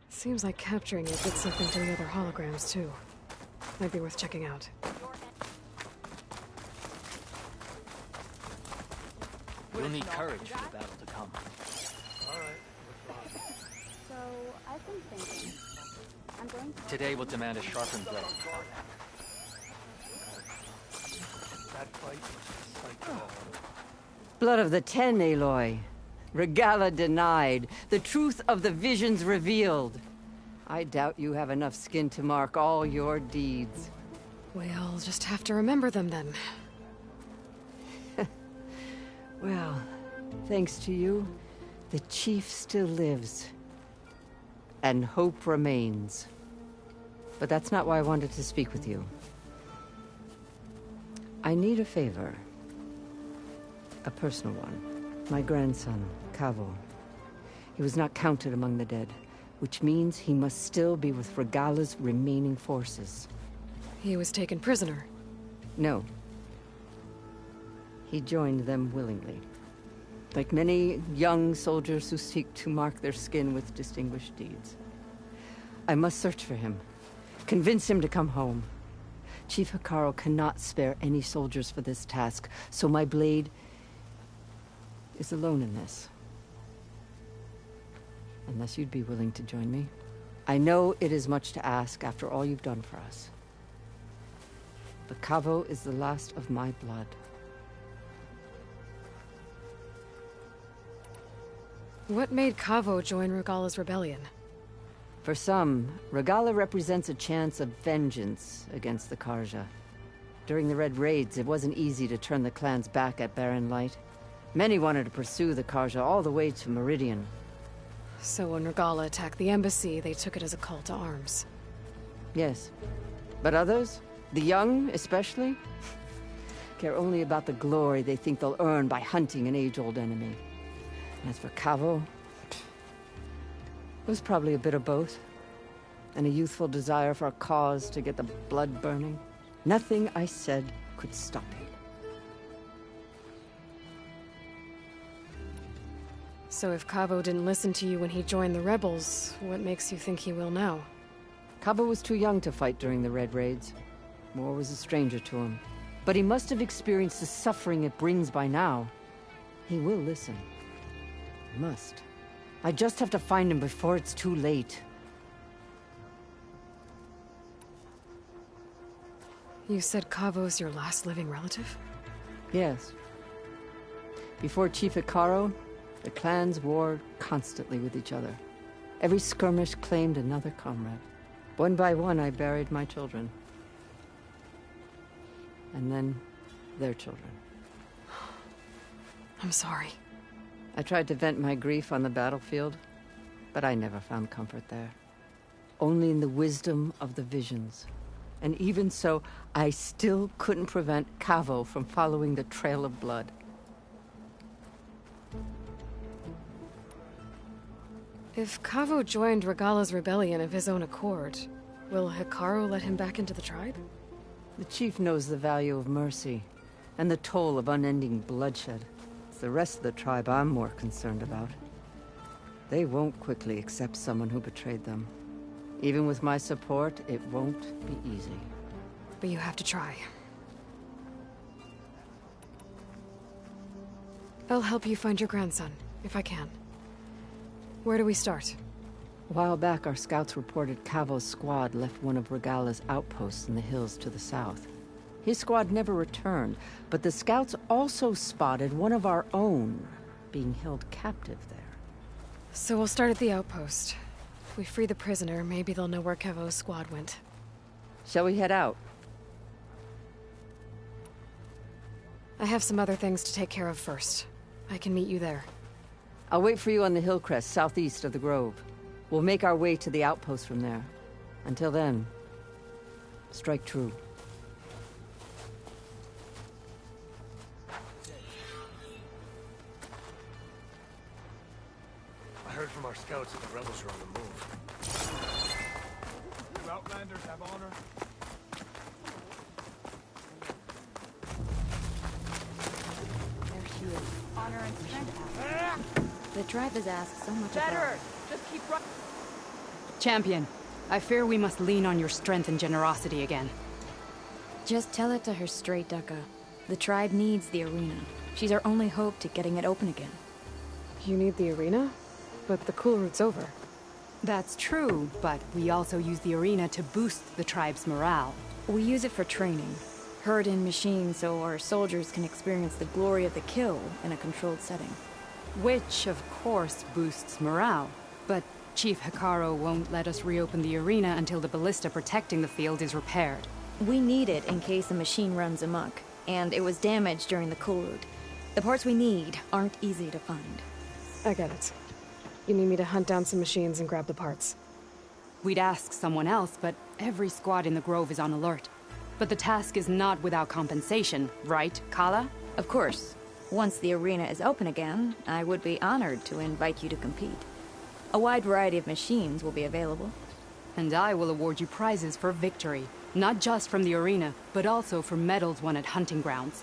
Seems like capturing it did something to the other holograms, too. Might be worth checking out. We'll need courage for the battle to come. So, I've been thinking. I'm going to... Today will demand a sharpened blade. That fight was Blood of the Ten, Aloy. Regalla denied. The truth of the visions revealed. I doubt you have enough skin to mark all your deeds. We'll just have to remember them then. Well, thanks to you, the Chief still lives. And hope remains. But that's not why I wanted to speak with you. I need a favor. A personal one. My grandson, Kavo. He was not counted among the dead, which means he must still be with Regalla's remaining forces. He was taken prisoner? No. He joined them willingly. Like many young soldiers who seek to mark their skin with distinguished deeds. I must search for him. Convince him to come home. Chief Hekarro cannot spare any soldiers for this task, so my blade is alone in this. Unless you'd be willing to join me. I know it is much to ask after all you've done for us. But Kavo is the last of my blood. What made Kavo join Regalla's rebellion? For some, Regalla represents a chance of vengeance against the Carja. During the Red Raids, it wasn't easy to turn the clans back at Barren Light. Many wanted to pursue the Carja all the way to Meridian. So when Regalla attacked the embassy, they took it as a call to arms. Yes. But others, the young especially, care only about the glory they think they'll earn by hunting an age-old enemy. As for Kavo, it was probably a bit of both. And a youthful desire for a cause to get the blood burning. Nothing I said could stop him. So if Kavo didn't listen to you when he joined the rebels, what makes you think he will now? Kavo was too young to fight during the Red Raids. War was a stranger to him. But he must have experienced the suffering it brings by now. He will listen. Must. I just have to find him before it's too late. You said Kavo's your last living relative? Yes. Before Chief Hekarro, the clans warred constantly with each other. Every skirmish claimed another comrade. One by one, I buried my children. And then, their children. I'm sorry. I tried to vent my grief on the battlefield, but I never found comfort there. Only in the wisdom of the visions. And even so, I still couldn't prevent Kavo from following the trail of blood. If Kavo joined Regalla's rebellion of his own accord, will Hekarro let him back into the tribe? The chief knows the value of mercy. and the toll of unending bloodshed. It's the rest of the tribe I'm more concerned about. They won't quickly accept someone who betrayed them. Even with my support, it won't be easy. But you have to try. I'll help you find your grandson, if I can. Where do we start? A while back, our scouts reported Cavo's squad left one of Regala's outposts in the hills to the south. His squad never returned, but the scouts also spotted one of our own being held captive there. So we'll start at the outpost. If we free the prisoner, maybe they'll know where Cavo's squad went. Shall we head out? I have some other things to take care of first. I can meet you there. I'll wait for you on the hill crest southeast of the grove. We'll make our way to the outpost from there. Until then, strike true. I heard from our scouts that the rebels are on the move. You Outlanders have honor? There she is. Honor and strength. The tribe has asked so much of her. Just keep running. Champion, I fear we must lean on your strength and generosity again. Just tell it to her straight, Ducka. The tribe needs the arena. She's our only hope to getting it open again. You need the arena? But the cool route's over. That's true, but we also use the arena to boost the tribe's morale. We use it for training. Herd in machines so our soldiers can experience the glory of the kill in a controlled setting. Which, of course, boosts morale. But Chief Hekarro won't let us reopen the arena until the ballista protecting the field is repaired. We need it in case the machine runs amok, and it was damaged during the cool route. The parts we need aren't easy to find. I get it. You need me to hunt down some machines and grab the parts. We'd ask someone else, but every squad in the Grove is on alert. But the task is not without compensation, right, Kala? Of course. Once the arena is open again, I would be honored to invite you to compete. A wide variety of machines will be available. And I will award you prizes for victory, not just from the arena, but also for medals won at hunting grounds.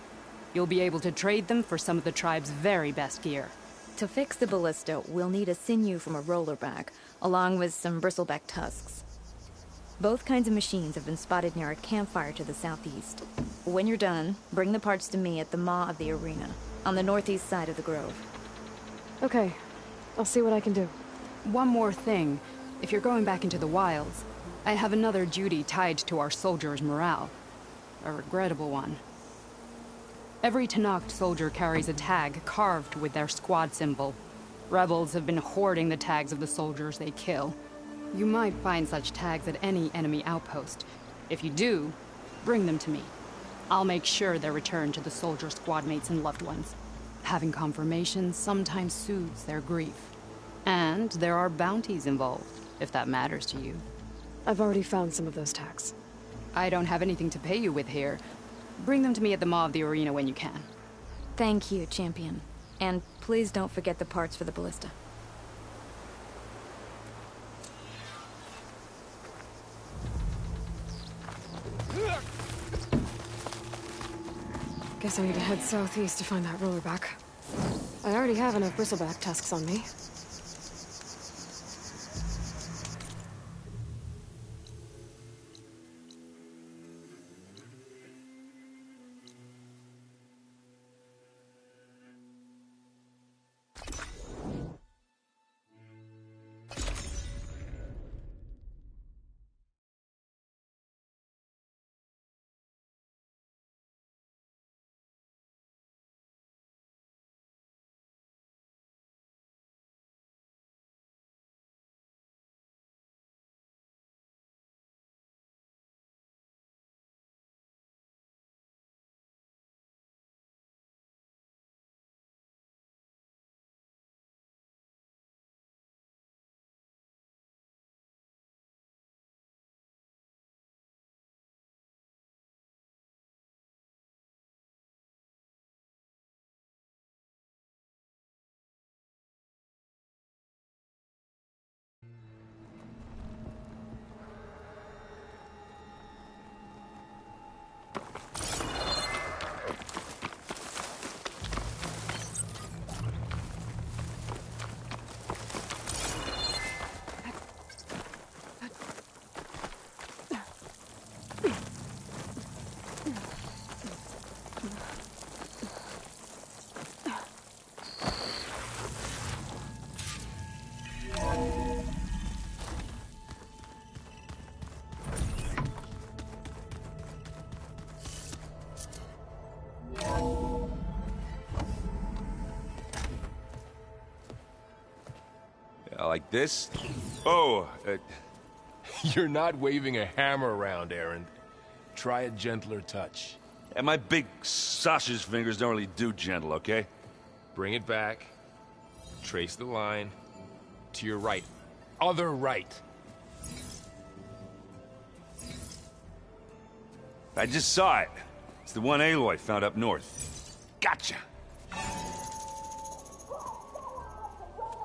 You'll be able to trade them for some of the tribe's very best gear. To fix the ballista, we'll need a sinew from a rollerback, along with some bristleback tusks. Both kinds of machines have been spotted near a campfire to the southeast. When you're done, bring the parts to me at the maw of the arena, on the northeast side of the grove. Okay. I'll see what I can do. One more thing. If you're going back into the wilds, I have another duty tied to our soldiers' morale. A regrettable one. Every Tenakth soldier carries a tag carved with their squad symbol. Rebels have been hoarding the tags of the soldiers they kill. You might find such tags at any enemy outpost. If you do, bring them to me. I'll make sure they're returned to the soldier squad mates and loved ones. Having confirmation sometimes soothes their grief. And there are bounties involved, if that matters to you. I've already found some of those tags. I don't have anything to pay you with here. Bring them to me at the maw of the arena when you can. Thank you, Champion. And please don't forget the parts for the ballista. Guess I need to head southeast to find that rollerback. I already have enough bristleback tusks on me. This? Oh, You're not waving a hammer around, Erend. Try a gentler touch. and my big sausage fingers don't really do gentle, okay? Bring it back. Trace the line. To your right. Other right. I just saw it. It's the one Aloy found up north. Gotcha.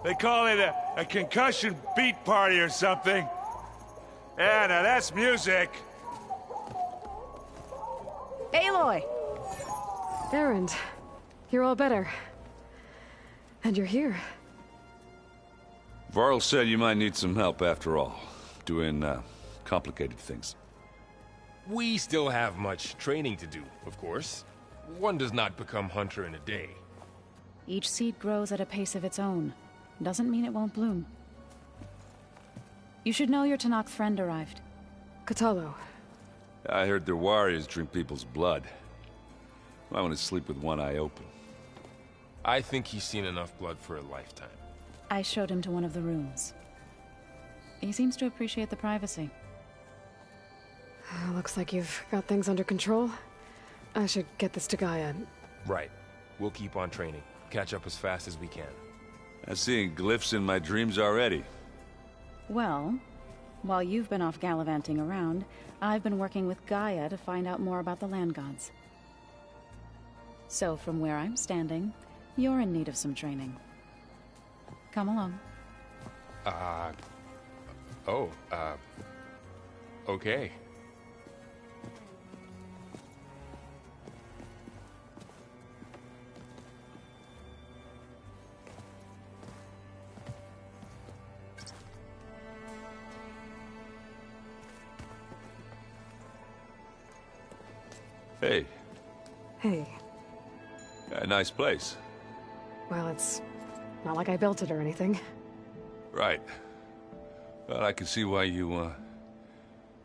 They call it a concussion beat party or something. Yeah, now that's music. Aloy! Erend, you're all better. And you're here. Varl said you might need some help after all. Doing, complicated things. We still have much training to do, of course. One does not become hunter in a day. Each seed grows at a pace of its own. Doesn't mean it won't bloom. You should know your Tenakth friend arrived. Kotallo. I heard their warriors drink people's blood. I want to sleep with one eye open. I think he's seen enough blood for a lifetime. I showed him to one of the rooms. He seems to appreciate the privacy. Looks like you've got things under control. I should get this to Gaia. Right. We'll keep on training. Catch up as fast as we can. I'm seeing glyphs in my dreams already. Well, while you've been off gallivanting around, I've been working with Gaia to find out more about the land gods. So from where I'm standing, you're in need of some training. Come along. Okay. Hey. Hey. A nice place. Well, it's not like I built it or anything. Right. Well, I can see why you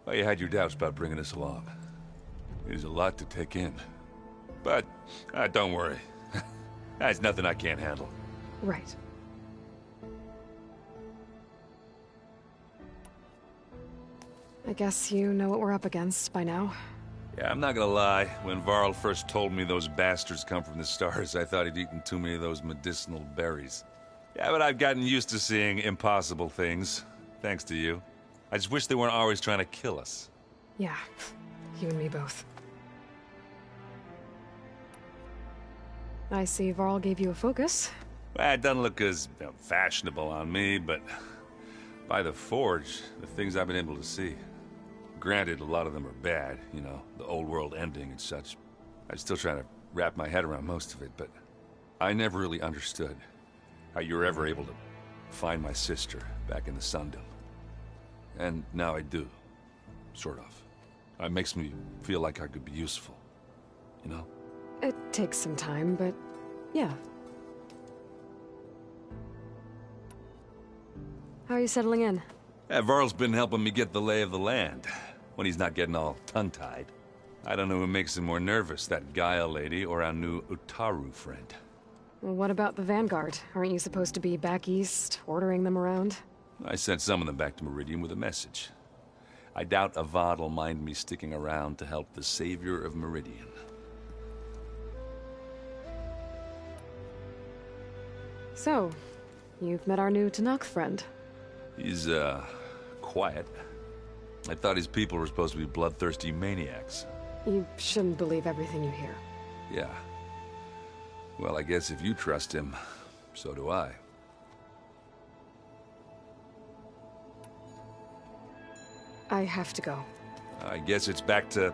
had your doubts about bringing us along. It is a lot to take in. But, don't worry. That's nothing I can't handle. Right. I guess you know what we're up against by now. Yeah, I'm not gonna lie. When Varl first told me those bastards come from the stars, I thought he'd eaten too many of those medicinal berries. Yeah, but I've gotten used to seeing impossible things, thanks to you. I just wish they weren't always trying to kill us. Yeah, you and me both. I see Varl gave you a focus. Well, it doesn't look as fashionable on me, but by the Forge, the things I've been able to see. Granted, a lot of them are bad, you know, the old world ending and such. I'm still trying to wrap my head around most of it, but I never really understood how you were ever able to find my sister back in the Sundom. And now I do, sort of. It makes me feel like I could be useful, you know? It takes some time, but yeah. How are you settling in? Yeah, Varl's been helping me get the lay of the land, when he's not getting all tongue-tied. I don't know who makes him more nervous, that Gaia lady or our new Utaru friend. Well, what about the Vanguard? Aren't you supposed to be back east, ordering them around? I sent some of them back to Meridian with a message. I doubt Avad will mind me sticking around to help the savior of Meridian. So, you've met our new Tenakth friend. He's, quiet. I thought his people were supposed to be bloodthirsty maniacs. You shouldn't believe everything you hear. Yeah. Well, I guess if you trust him, so do I. I have to go. I guess it's back to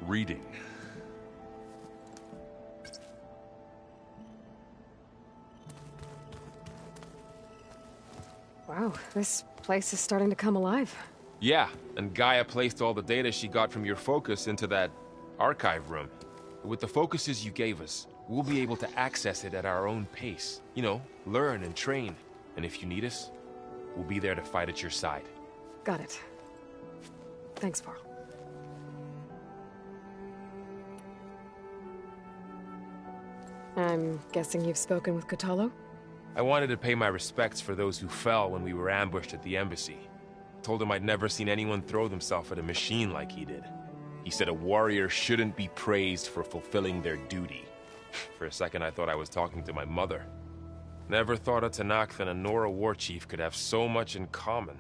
reading. Wow, this place is starting to come alive. Yeah, and Gaia placed all the data she got from your focus into that archive room. With the focuses you gave us, we'll be able to access it at our own pace. You know, learn and train. And if you need us, we'll be there to fight at your side. Got it. Thanks, Varl. I'm guessing you've spoken with Kotallo? I wanted to pay my respects for those who fell when we were ambushed at the embassy. Told him I'd never seen anyone throw themselves at a machine like he did. He said a warrior shouldn't be praised for fulfilling their duty. For a second, I thought I was talking to my mother. Never thought a Tenakth and a Nora war chief could have so much in common.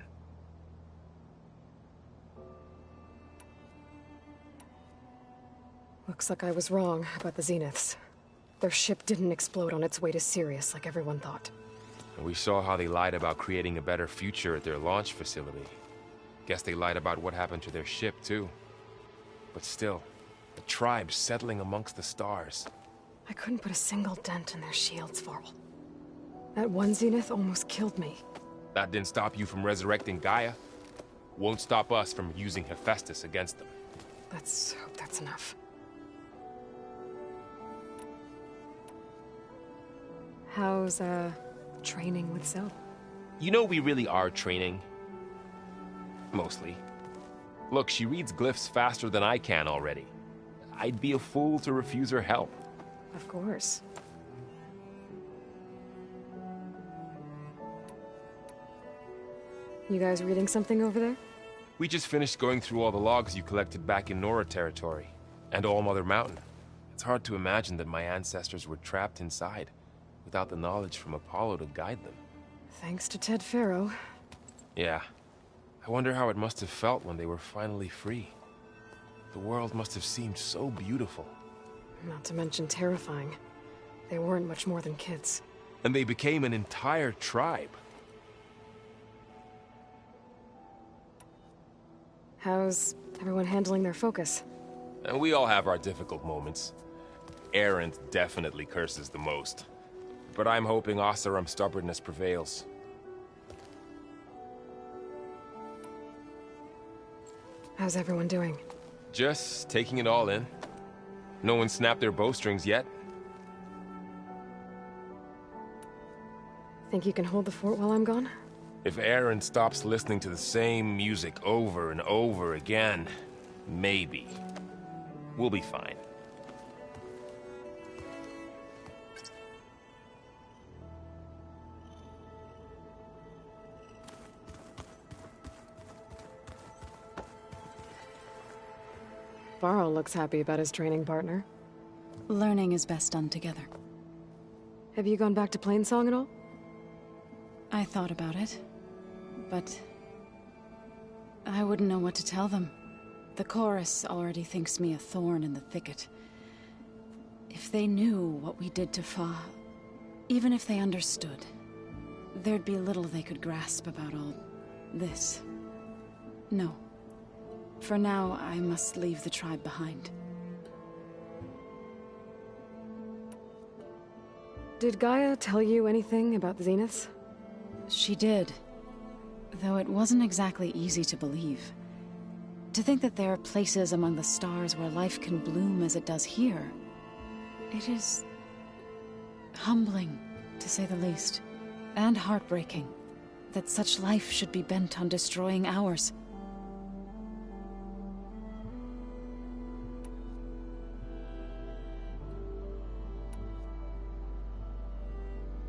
Looks like I was wrong about the Zeniths. Their ship didn't explode on its way to Sirius like everyone thought. And we saw how they lied about creating a better future at their launch facility. Guess they lied about what happened to their ship, too. But still, the tribe settling amongst the stars. I couldn't put a single dent in their shields, Varl. That one Zenith almost killed me. That didn't stop you from resurrecting Gaia. Won't stop us from using Hephaestus against them. Let's hope that's enough. How's, training with Zoe? You know we really are training. Mostly. Look, she reads glyphs faster than I can already. I'd be a fool to refuse her help. Of course. You guys reading something over there? We just finished going through all the logs you collected back in Nora territory, and All Mother Mountain. It's hard to imagine that my ancestors were trapped inside, without the knowledge from Apollo to guide them. Thanks to Ted Faro. Yeah. I wonder how it must have felt when they were finally free. The world must have seemed so beautiful. Not to mention terrifying. They weren't much more than kids. And they became an entire tribe. How's everyone handling their focus? And we all have our difficult moments. Erend definitely curses the most. But I'm hoping Oseram's stubbornness prevails. How's everyone doing? Just taking it all in. No one snapped their bowstrings yet. Think you can hold the fort while I'm gone? If Erend stops listening to the same music over and over again, maybe. We'll be fine. Varl looks happy about his training partner. Learning is best done together. Have you gone back to Plainsong at all? I thought about it, but I wouldn't know what to tell them. The chorus already thinks me a thorn in the thicket. If they knew what we did to Fa, even if they understood, there'd be little they could grasp about all this. No. For now, I must leave the tribe behind. Did Gaia tell you anything about the Zeniths? She did. Though it wasn't exactly easy to believe. To think that there are places among the stars where life can bloom as it does here. It is humbling, to say the least. And heartbreaking, that such life should be bent on destroying ours.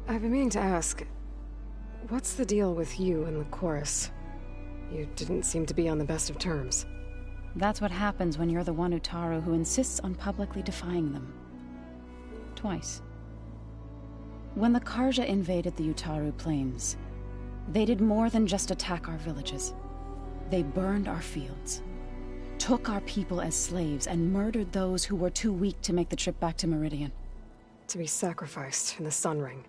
I've been meaning to ask, what's the deal with you and the chorus? You didn't seem to be on the best of terms. That's what happens when you're the one Utaru who insists on publicly defying them. Twice. When the Carja invaded the Utaru plains, they did more than just attack our villages. They burned our fields, took our people as slaves, and murdered those who were too weak to make the trip back to Meridian. To be sacrificed in the Sun Ring.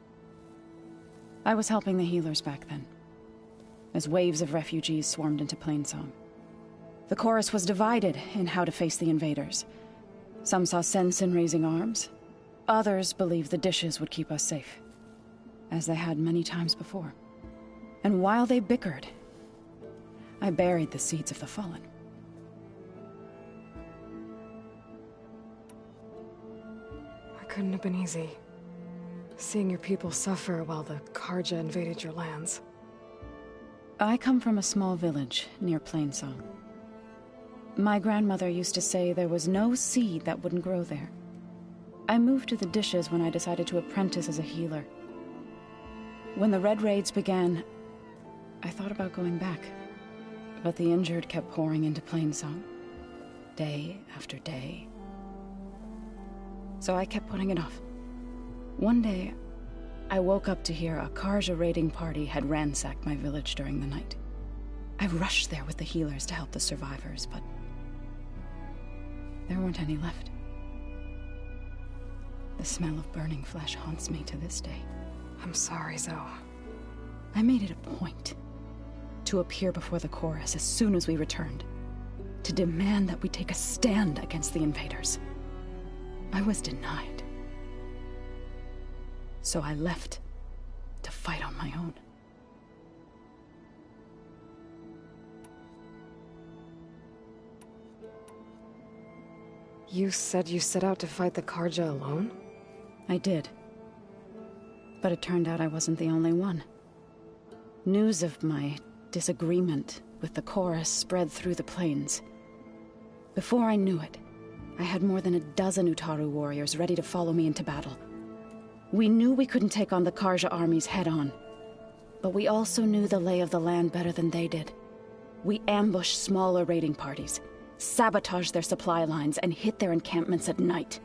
I was helping the healers back then, as waves of refugees swarmed into Plainsong. The chorus was divided in how to face the invaders. Some saw sense in raising arms. Others believed the dishes would keep us safe, as they had many times before. And while they bickered, I buried the seeds of the Fallen. It couldn't have been easy. Seeing your people suffer while the Carja invaded your lands. I come from a small village near Plainsong. My grandmother used to say there was no seed that wouldn't grow there. I moved to the dishes when I decided to apprentice as a healer. When the Red Raids began, I thought about going back. But the injured kept pouring into Plainsong. Day after day. So I kept putting it off. One day, I woke up to hear a Carja raiding party had ransacked my village during the night. I rushed there with the healers to help the survivors, but there weren't any left. The smell of burning flesh haunts me to this day. I'm sorry, Zoe. I made it a point to appear before the chorus as soon as we returned, to demand that we take a stand against the invaders. I was denied. So I left to fight on my own. You said you set out to fight the Carja alone? I did. But it turned out I wasn't the only one. News of my disagreement with the chorus spread through the plains. Before I knew it, I had more than a dozen Utaru warriors ready to follow me into battle. We knew we couldn't take on the Carja armies head-on, but we also knew the lay of the land better than they did. We ambushed smaller raiding parties, sabotaged their supply lines, and hit their encampments at night.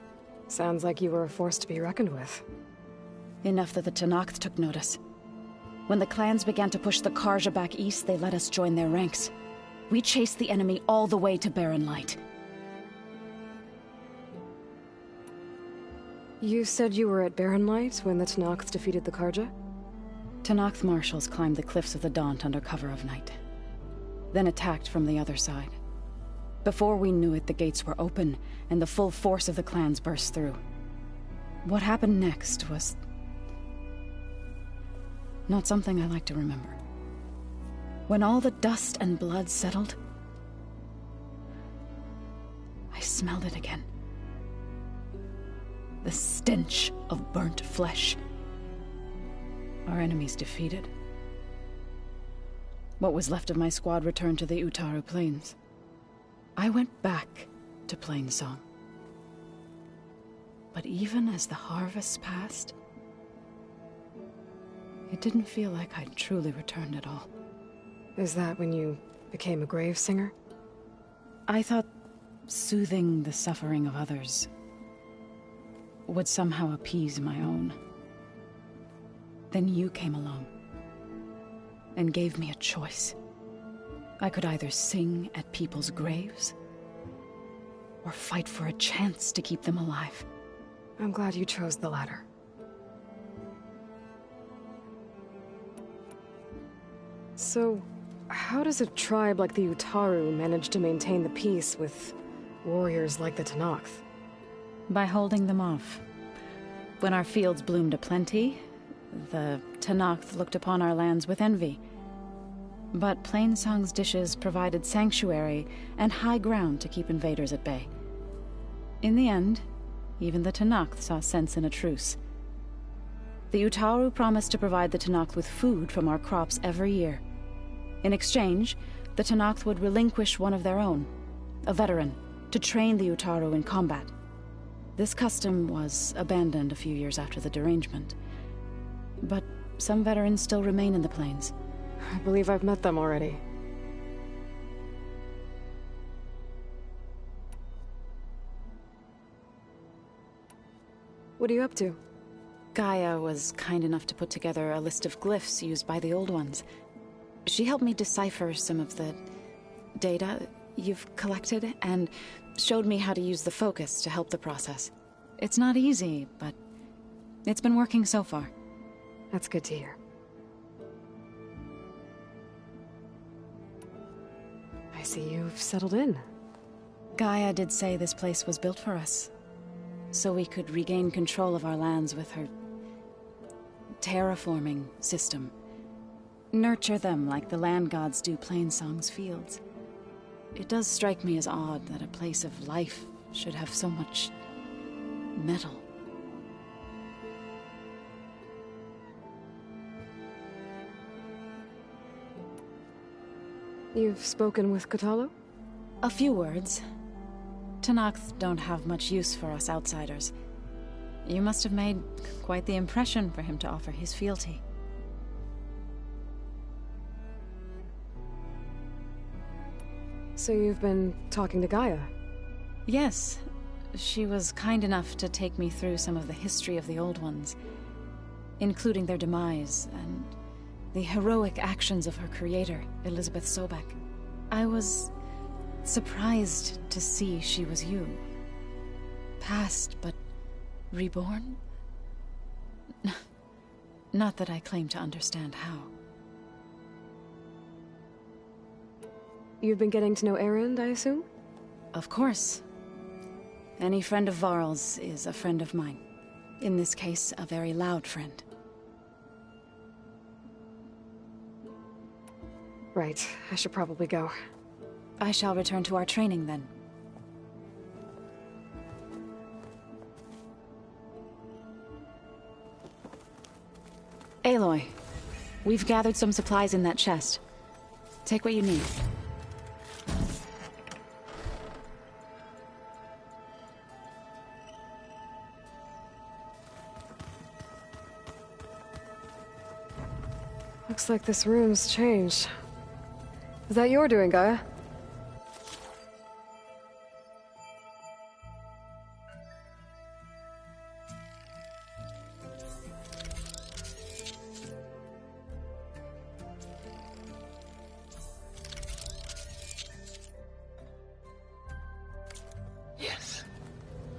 Sounds like you were a force to be reckoned with. Enough that the Tenakth took notice. When the clans began to push the Carja back east, they let us join their ranks. We chased the enemy all the way to Barren Light. You said you were at Barren Light when the Tenakth defeated the Carja? Tenakth marshals climbed the cliffs of the Daunt under cover of night, then attacked from the other side. Before we knew it, the gates were open, and the full force of the clans burst through. What happened next was not something I like to remember. When all the dust and blood settled, I smelled it again. The stench of burnt flesh. Our enemies defeated. What was left of my squad returned to the Utaru Plains. I went back to Plainsong. But even as the harvests passed, it didn't feel like I'd truly returned at all. Is that when you became a grave singer? I thought soothing the suffering of others would somehow appease my own. Then you came along and gave me a choice. I could either sing at people's graves or fight for a chance to keep them alive. I'm glad you chose the latter. So, how does a tribe like the Utaru manage to maintain the peace with warriors like the Tenakth? By holding them off. When our fields bloomed aplenty, the Tenakth looked upon our lands with envy. But Plainsong's dishes provided sanctuary and high ground to keep invaders at bay. In the end, even the Tenakth saw sense in a truce. The Utaru promised to provide the Tenakth with food from our crops every year. In exchange, the Tenakth would relinquish one of their own, a veteran, to train the Utaru in combat. This custom was abandoned a few years after the derangement. But some veterans still remain in the plains. I believe I've met them already. What are you up to? Gaia was kind enough to put together a list of glyphs used by the Old Ones. She helped me decipher some of the data you've collected, and showed me how to use the focus to help the process. It's not easy, but it's been working so far. That's good to hear. I see you've settled in. Gaia did say this place was built for us, so we could regain control of our lands with her terraforming system. Nurture them like the land gods do Plainsong's fields. It does strike me as odd that a place of life should have so much metal. You've spoken with Kotallo? A few words. Tenakth don't have much use for us outsiders. You must have made quite the impression for him to offer his fealty. So you've been talking to Gaia? Yes. She was kind enough to take me through some of the history of the Old Ones, including their demise and the heroic actions of her creator, Elizabeth Sobek. I was surprised to see she was you. Past, but reborn? Not that I claim to understand how. You've been getting to know Erend, I assume? Of course. Any friend of Varl's is a friend of mine. In this case, a very loud friend. Right. I should probably go. I shall return to our training then. Aloy, we've gathered some supplies in that chest. Take what you need. Looks like this room's changed. Is that your doing, Gaia? Yes.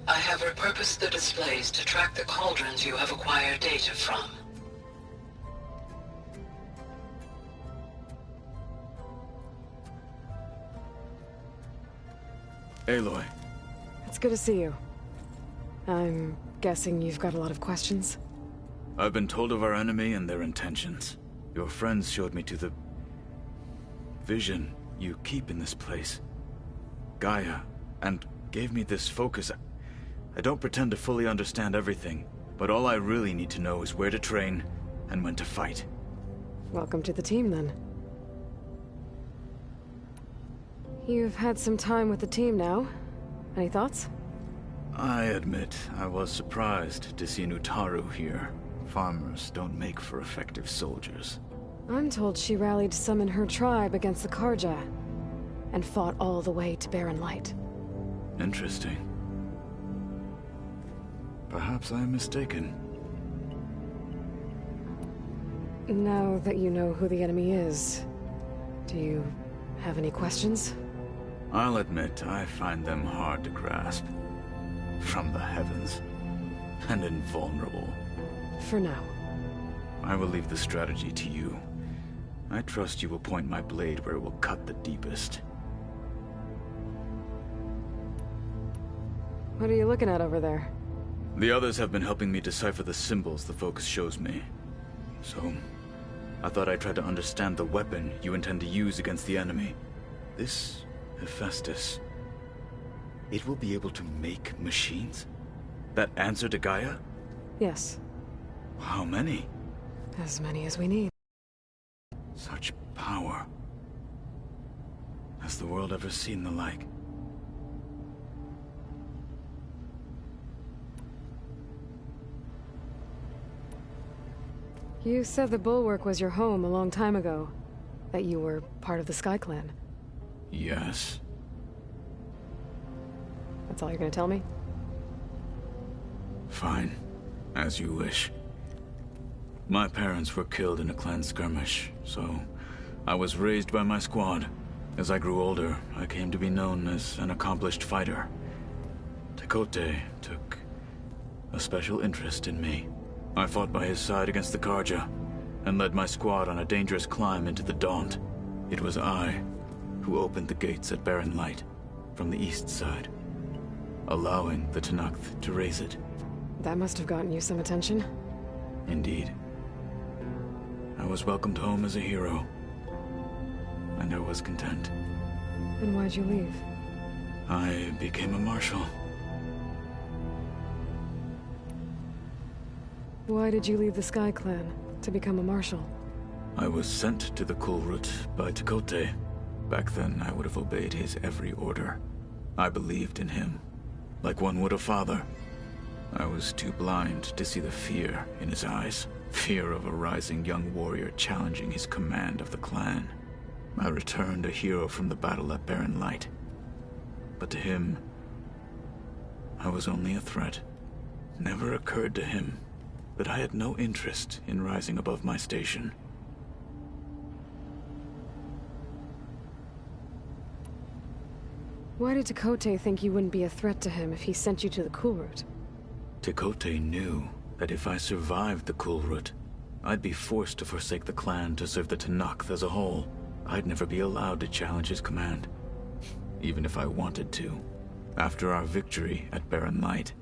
I have repurposed the displays to track the cauldrons you have acquired data from. Aloy. It's good to see you. I'm guessing you've got a lot of questions? I've been told of our enemy and their intentions. Your friends showed me to the vision you keep in this place, Gaia, and gave me this focus. I don't pretend to fully understand everything, but all I really need to know is where to train and when to fight. Welcome to the team, then. You've had some time with the team now. Any thoughts? I admit, I was surprised to see Nutaru here. Farmers don't make for effective soldiers. I'm told she rallied some in her tribe against the Karja, and fought all the way to Barren Light. Interesting. Perhaps I am mistaken. Now that you know who the enemy is, do you have any questions? I'll admit, I find them hard to grasp. From the heavens. And invulnerable. For now. I will leave the strategy to you. I trust you will point my blade where it will cut the deepest. What are you looking at over there? The others have been helping me decipher the symbols the focus shows me. So, I thought I'd try to understand the weapon you intend to use against the enemy. This Hephaestus, it will be able to make machines? That answer to Gaia? Yes. How many? As many as we need. Such power. Has the world ever seen the like? You said the Bulwark was your home a long time ago. That you were part of the Sky Clan. Yes. That's all you're gonna tell me? Fine. As you wish. My parents were killed in a clan skirmish, so I was raised by my squad. As I grew older, I came to be known as an accomplished fighter. Tekotteh took a special interest in me. I fought by his side against the Karja, and led my squad on a dangerous climb into the Daunt. It was I who opened the gates at Barren Light, from the east side, allowing the Tenakth to raise it. That must have gotten you some attention. Indeed. I was welcomed home as a hero, and I was content. Then why'd you leave? I became a marshal. Why did you leave the Sky Clan to become a marshal? I was sent to the Kulrut by Tekotteh. Back then, I would have obeyed his every order. I believed in him, like one would a father. I was too blind to see the fear in his eyes. Fear of a rising young warrior challenging his command of the clan. I returned a hero from the battle at Barren Light. But to him, I was only a threat. Never occurred to him that I had no interest in rising above my station. Why did Tekotteh think you wouldn't be a threat to him if he sent you to the Kulrut? Tekotteh knew that if I survived the Kulrut, I'd be forced to forsake the clan to serve the Tenakth as a whole. I'd never be allowed to challenge his command, even if I wanted to. After our victory at Barren Light,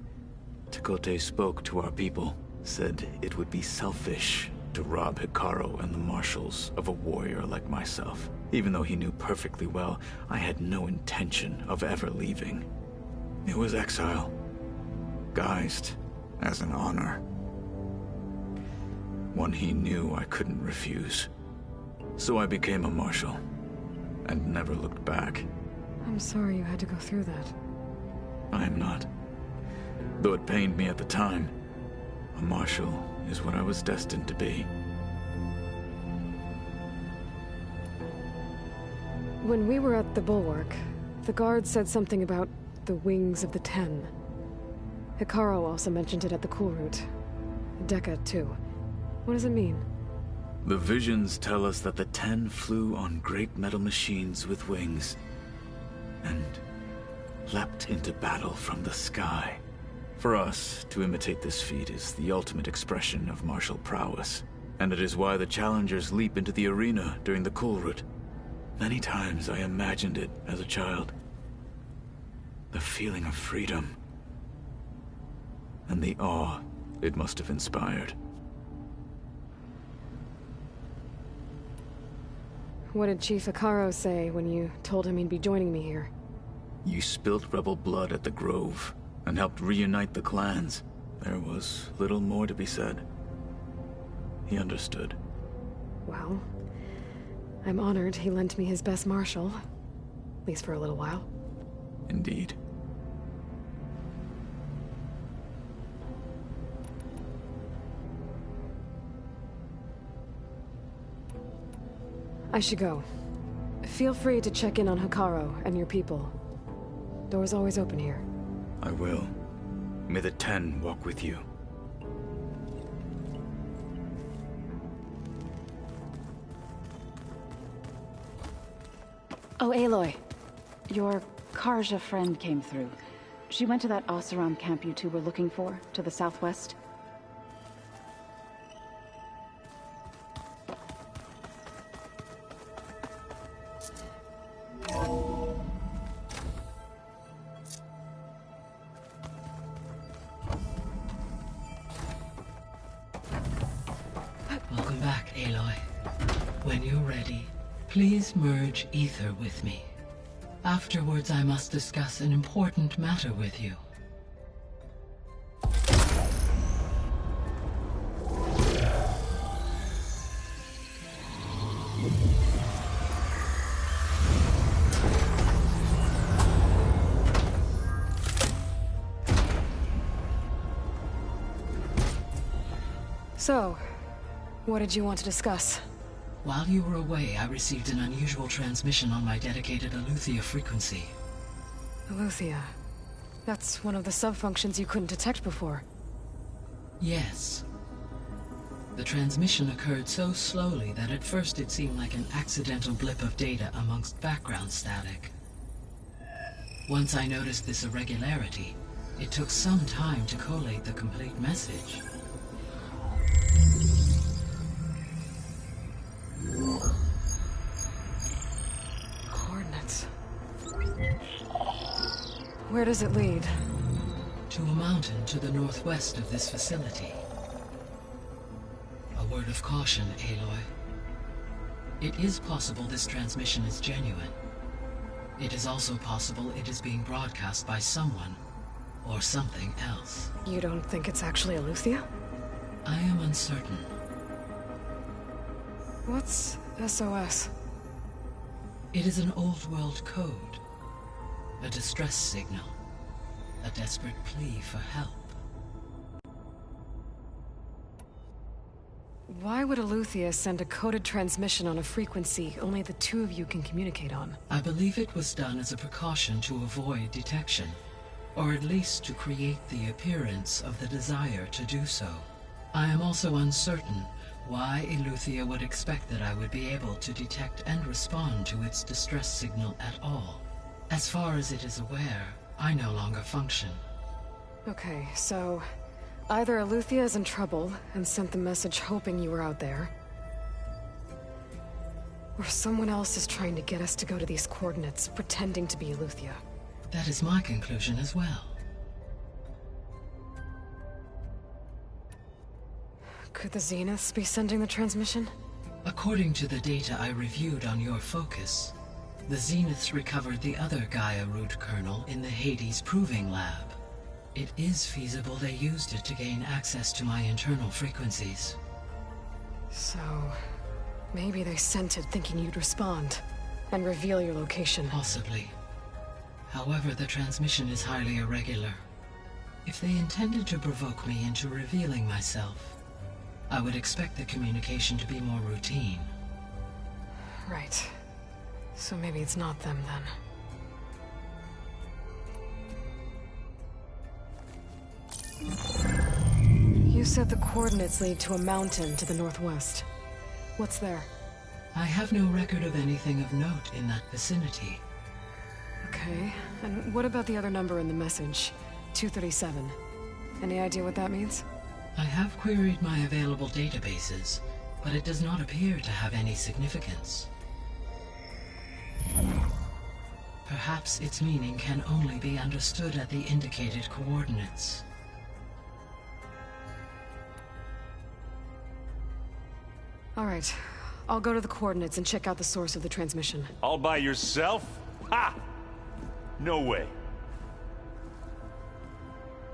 Tekotteh spoke to our people, said it would be selfish to rob Hekarro and the Marshals of a warrior like myself, even though he knew perfectly well I had no intention of ever leaving. It was exile, guised as an honor. One he knew I couldn't refuse. So I became a Marshal, and never looked back. I'm sorry you had to go through that. I am not. Though it pained me at the time, a Marshal is what I was destined to be. When we were at the Bulwark, the guard said something about the Wings of the Ten. Hekarro also mentioned it at the Kulrut. Dekka, too. What does it mean? The visions tell us that the Ten flew on great metal machines with wings, and leapt into battle from the sky. For us, to imitate this feat is the ultimate expression of martial prowess, and it is why the challengers leap into the arena during the Kulrut. Many times I imagined it as a child. The feeling of freedom, and the awe it must have inspired. What did Chief Hekarro say when you told him he'd be joining me here? You spilt rebel blood at the Grove, and helped reunite the clans. There was little more to be said. He understood. Well, I'm honored he lent me his best marshal. At least for a little while. Indeed. I should go. Feel free to check in on Hekarro and your people. Door's always open here. I will. May the Ten walk with you. Oh, Aloy. Your Karja friend came through. She went to that Oseram camp you two were looking for, to the southwest. Welcome back, Aloy. When you're ready, please merge ether with me. Afterwards, I must discuss an important matter with you. So, what did you want to discuss? While you were away, I received an unusual transmission on my dedicated Eleuthia frequency. Eleuthia. That's one of the sub-functions you couldn't detect before. Yes. The transmission occurred so slowly that at first it seemed like an accidental blip of data amongst background static. Once I noticed this irregularity, it took some time to collate the complete message. Coordinates. Where does it lead? To a mountain to the northwest of this facility. A word of caution, Aloy. It is possible this transmission is genuine. It is also possible it is being broadcast by someone or something else. You don't think it's actually Eleuthia? I am uncertain. What's SOS? It is an old-world code. A distress signal. A desperate plea for help. Why would Eleuthia send a coded transmission on a frequency only the two of you can communicate on? I believe it was done as a precaution to avoid detection, or at least to create the appearance of the desire to do so. I am also uncertain why Eleuthia would expect that I would be able to detect and respond to its distress signal at all. As far as it is aware, I no longer function. Okay, so either Eleuthia is in trouble and sent the message hoping you were out there, or someone else is trying to get us to go to these coordinates, pretending to be Eleuthia. That is my conclusion as well. Could the Zeniths be sending the transmission? According to the data I reviewed on your focus, the Zeniths recovered the other Gaia root kernel in the Hades Proving Lab. It is feasible they used it to gain access to my internal frequencies. So, maybe they sent it thinking you'd respond and reveal your location. Possibly. However, the transmission is highly irregular. If they intended to provoke me into revealing myself, I would expect the communication to be more routine. Right. So maybe it's not them then. You said the coordinates lead to a mountain to the northwest. What's there? I have no record of anything of note in that vicinity. Okay, and what about the other number in the message? 237. Any idea what that means? I have queried my available databases, but it does not appear to have any significance. Perhaps its meaning can only be understood at the indicated coordinates. All right, I'll go to the coordinates and check out the source of the transmission. All by yourself? Ha! No way.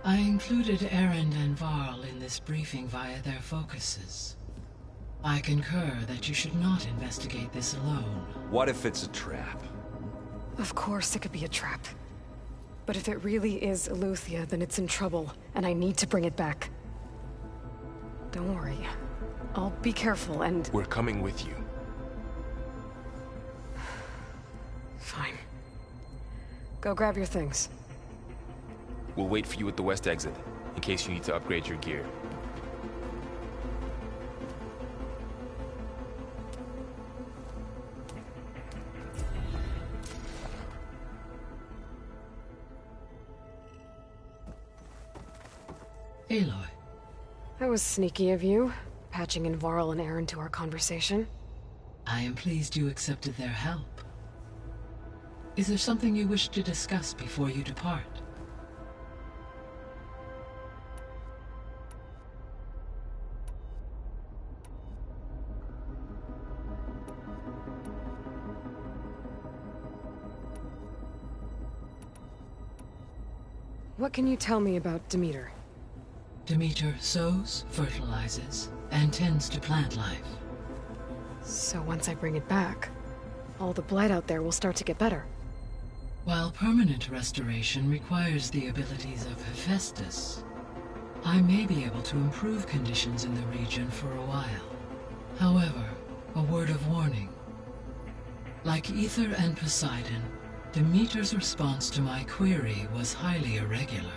I included Erend and Varl in this briefing via their focuses. I concur that you should not investigate this alone. What if it's a trap? Of course it could be a trap. But if it really is Eleuthia, then it's in trouble, and I need to bring it back. Don't worry. I'll be careful and... We're coming with you. Fine. Go grab your things. We'll wait for you at the west exit, in case you need to upgrade your gear. Aloy. That was sneaky of you, patching in Varl and Erend to our conversation. I am pleased you accepted their help. Is there something you wish to discuss before you depart? What can you tell me about Demeter? Demeter sows, fertilizes, and tends to plant life. So once I bring it back, all the blight out there will start to get better. While permanent restoration requires the abilities of Hephaestus, I may be able to improve conditions in the region for a while. However, a word of warning. Like Aether and Poseidon, Demeter's response to my query was highly irregular.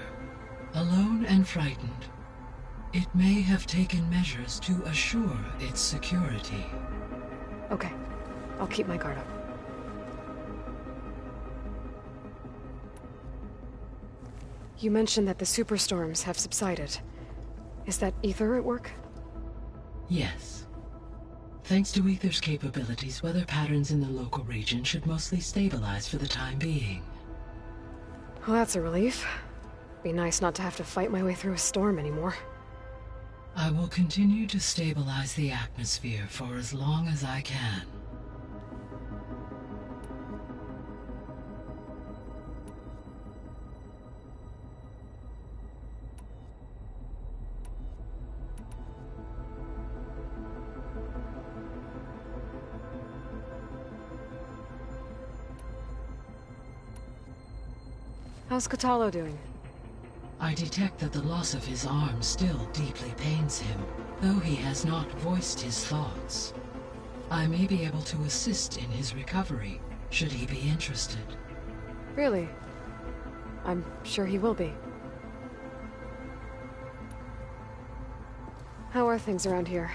Alone and frightened, it may have taken measures to assure its security. Okay, I'll keep my guard up. You mentioned that the superstorms have subsided. Is that Aether at work? Yes. Thanks to Aether's capabilities, weather patterns in the local region should mostly stabilize for the time being. Well, that's a relief. Be nice not to have to fight my way through a storm anymore. I will continue to stabilize the atmosphere for as long as I can. How's Kotallo doing? I detect that the loss of his arm still deeply pains him, though he has not voiced his thoughts. I may be able to assist in his recovery, should he be interested. Really? I'm sure he will be. How are things around here?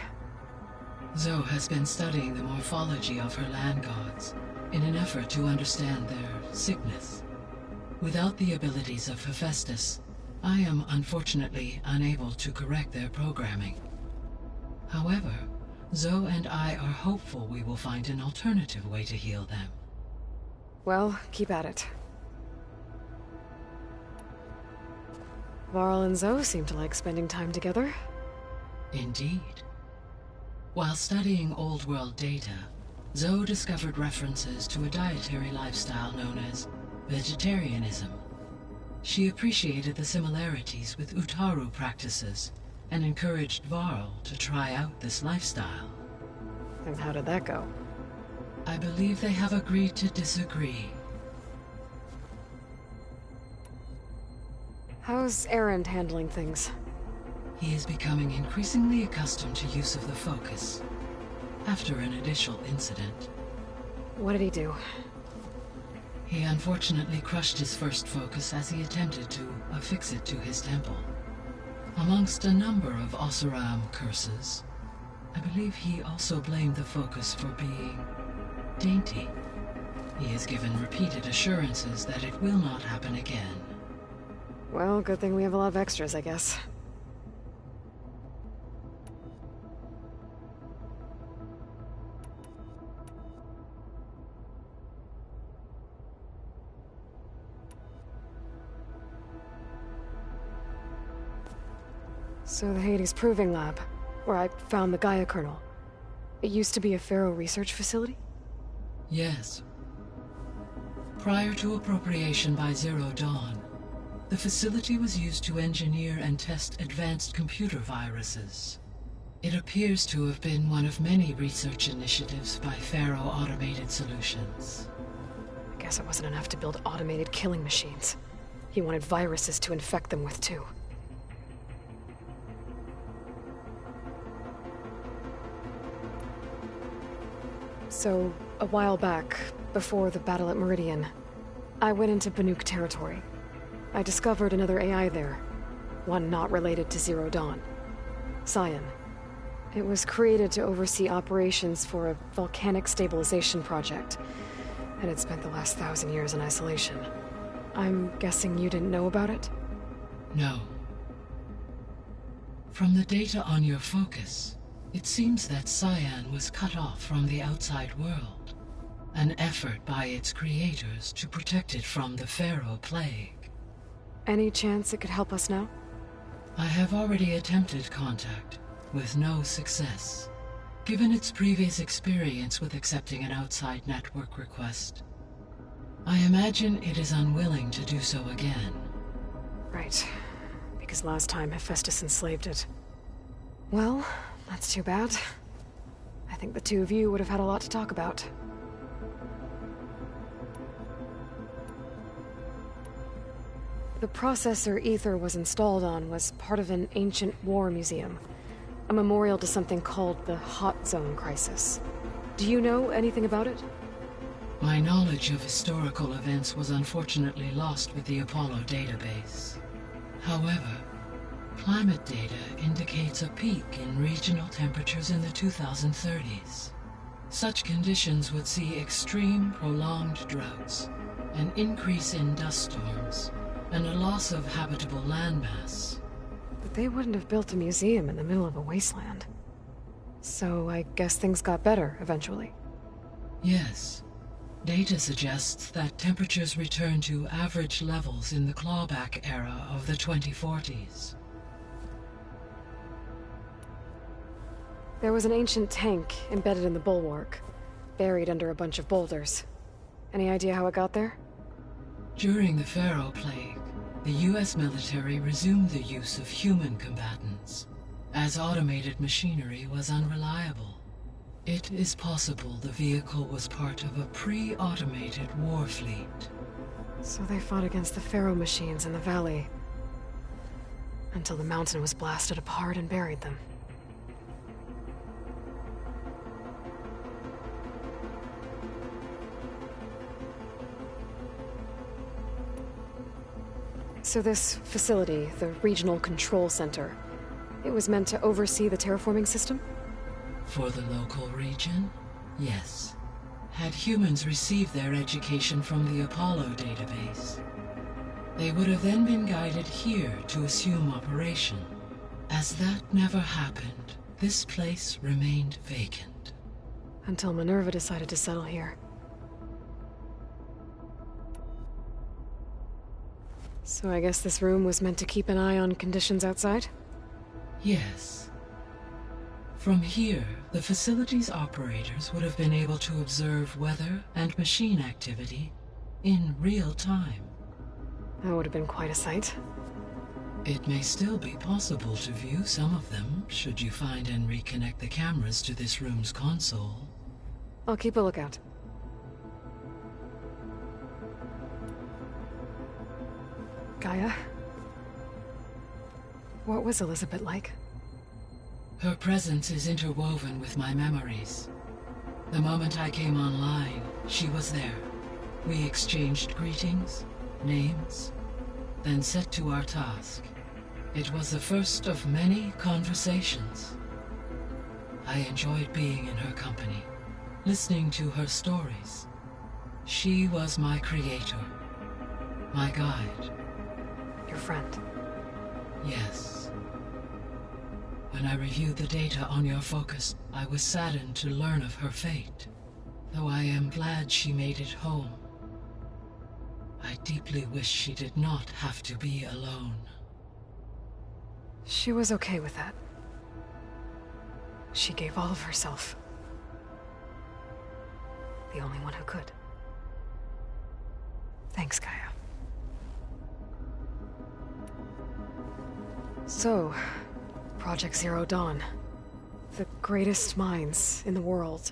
Zoe has been studying the morphology of her land gods in an effort to understand their sickness. Without the abilities of Hephaestus, I am unfortunately unable to correct their programming. However, Zoe and I are hopeful we will find an alternative way to heal them. Well, keep at it. Varl and Zoe seem to like spending time together. Indeed. While studying Old World data, Zoe discovered references to a dietary lifestyle known as vegetarianism. She appreciated the similarities with Utaru practices and encouraged Varl to try out this lifestyle. And how did that go? I believe they have agreed to disagree. How's Erend handling things? He is becoming increasingly accustomed to use of the focus, after an initial incident. What did he do? He unfortunately crushed his first focus as he attempted to affix it to his temple. Amongst a number of Oseram curses, I believe he also blamed the focus for being dainty. He has given repeated assurances that it will not happen again. Well, good thing we have a lot of extras, I guess. So the Hades Proving Lab, where I found the Gaia kernel. It used to be a Pharaoh research facility? Yes. Prior to appropriation by Zero Dawn, the facility was used to engineer and test advanced computer viruses. It appears to have been one of many research initiatives by Pharaoh Automated Solutions. I guess it wasn't enough to build automated killing machines. He wanted viruses to infect them with, too. So, a while back, before the battle at Meridian, I went into Banuk territory. I discovered another AI there, one not related to Zero Dawn. Cyan. It was created to oversee operations for a volcanic stabilization project, and it spent the last 1,000 years in isolation. I'm guessing you didn't know about it? No. From the data on your focus, it seems that Cyan was cut off from the outside world, an effort by its creators to protect it from the Pharaoh Plague. Any chance it could help us now? I have already attempted contact, with no success, given its previous experience with accepting an outside network request. I imagine it is unwilling to do so again. Right. Because last time Hephaestus enslaved it. Well, that's too bad. I think the two of you would have had a lot to talk about. The processor Ether was installed on was part of an ancient war museum. A memorial to something called the Hot Zone Crisis. Do you know anything about it? My knowledge of historical events was unfortunately lost with the Apollo database. However, climate data indicates a peak in regional temperatures in the 2030s. Such conditions would see extreme, prolonged droughts, an increase in dust storms, and a loss of habitable landmass. But they wouldn't have built a museum in the middle of a wasteland. So I guess things got better eventually. Yes. Data suggests that temperatures returned to average levels in the clawback era of the 2040s. There was an ancient tank embedded in the bulwark, buried under a bunch of boulders. Any idea how it got there? During the Pharaoh Plague, the US military resumed the use of human combatants, as automated machinery was unreliable. It is possible the vehicle was part of a pre-automated war fleet. So they fought against the Pharaoh machines in the valley. Until the mountain was blasted apart and buried them. So this facility, the Regional Control Center, it was meant to oversee the terraforming system? For the local region, yes. Had humans received their education from the Apollo database, they would have then been guided here to assume operation. As that never happened, this place remained vacant. Until Minerva decided to settle here. So I guess this room was meant to keep an eye on conditions outside? Yes. From here, the facility's operators would have been able to observe weather and machine activity in real time. That would have been quite a sight. It may still be possible to view some of them, should you find and reconnect the cameras to this room's console. I'll keep a lookout. Gaia? What was Elizabeth like? Her presence is interwoven with my memories. The moment I came online, she was there. We exchanged greetings, names, then set to our task. It was the first of many conversations. I enjoyed being in her company, listening to her stories. She was my creator, my guide. Your friend? Yes. When I reviewed the data on your focus, I was saddened to learn of her fate, though I am glad she made it home. I deeply wish she did not have to be alone. She was okay with that. She gave all of herself. The only one who could. Thanks, Gaia. So, Project Zero Dawn. The greatest minds in the world.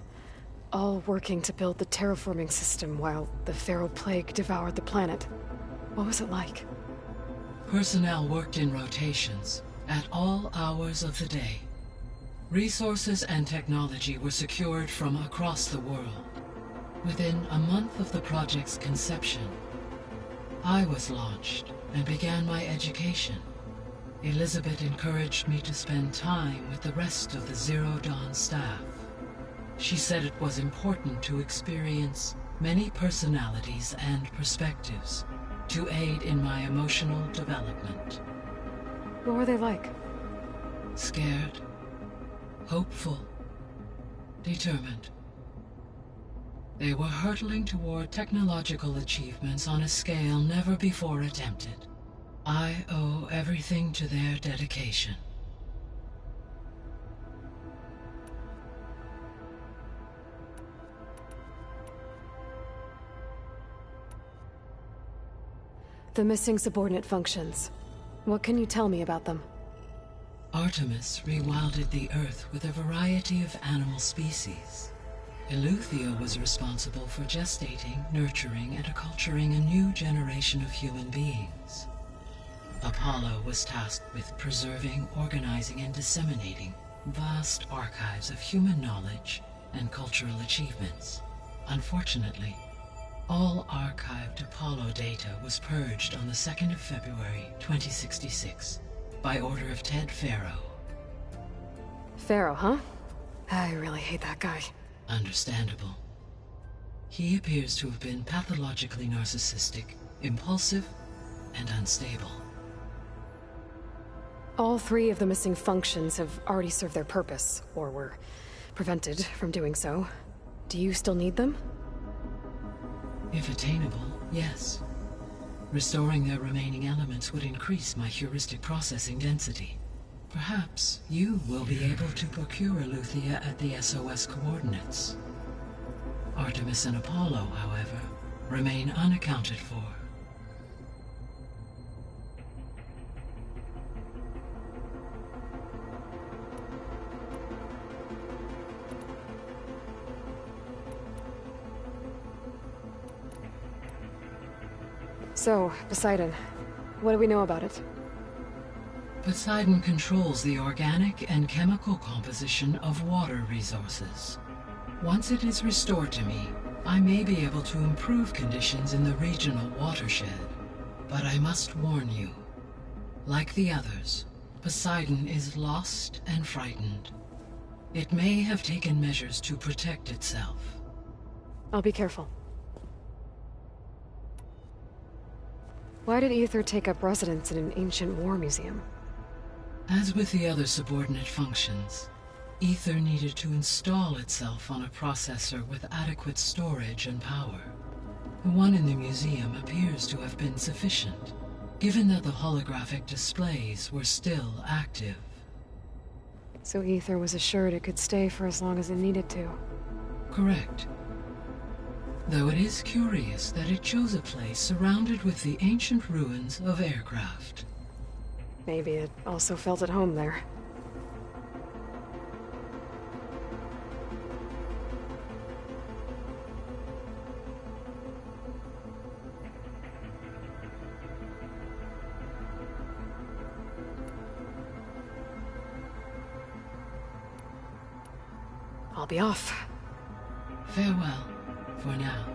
All working to build the terraforming system while the Pharaoh Plague devoured the planet. What was it like? Personnel worked in rotations, at all hours of the day. Resources and technology were secured from across the world. Within a month of the project's conception, I was launched and began my education. Elizabeth encouraged me to spend time with the rest of the Zero Dawn staff. She said it was important to experience many personalities and perspectives to aid in my emotional development. What were they like? Scared, hopeful, determined. They were hurtling toward technological achievements on a scale never before attempted. I owe everything to their dedication. The missing subordinate functions. What can you tell me about them? Artemis rewilded the Earth with a variety of animal species. Eleuthia was responsible for gestating, nurturing, and acculturating a new generation of human beings. Apollo was tasked with preserving, organizing, and disseminating vast archives of human knowledge and cultural achievements. Unfortunately, all archived Apollo data was purged on the 2nd of February, 2066, by order of Ted Faro. Faro, huh? I really hate that guy. Understandable. He appears to have been pathologically narcissistic, impulsive, and unstable. All 3 of the missing functions have already served their purpose, or were prevented from doing so. Do you still need them? If attainable, yes. Restoring their remaining elements would increase my heuristic processing density. Perhaps you will be able to procure Eleuthia at the SOS coordinates. Artemis and Apollo, however, remain unaccounted for. So, Poseidon, what do we know about it? Poseidon controls the organic and chemical composition of water resources. Once it is restored to me, I may be able to improve conditions in the regional watershed. But I must warn you, like the others, Poseidon is lost and frightened. It may have taken measures to protect itself. I'll be careful. Why did Aether take up residence in an ancient war museum? As with the other subordinate functions, Aether needed to install itself on a processor with adequate storage and power. The one in the museum appears to have been sufficient, given that the holographic displays were still active. So Aether was assured it could stay for as long as it needed to. Correct. Though it is curious that it chose a place surrounded with the ancient ruins of aircraft. Maybe it also felt at home there. I'll be off. Farewell, for now.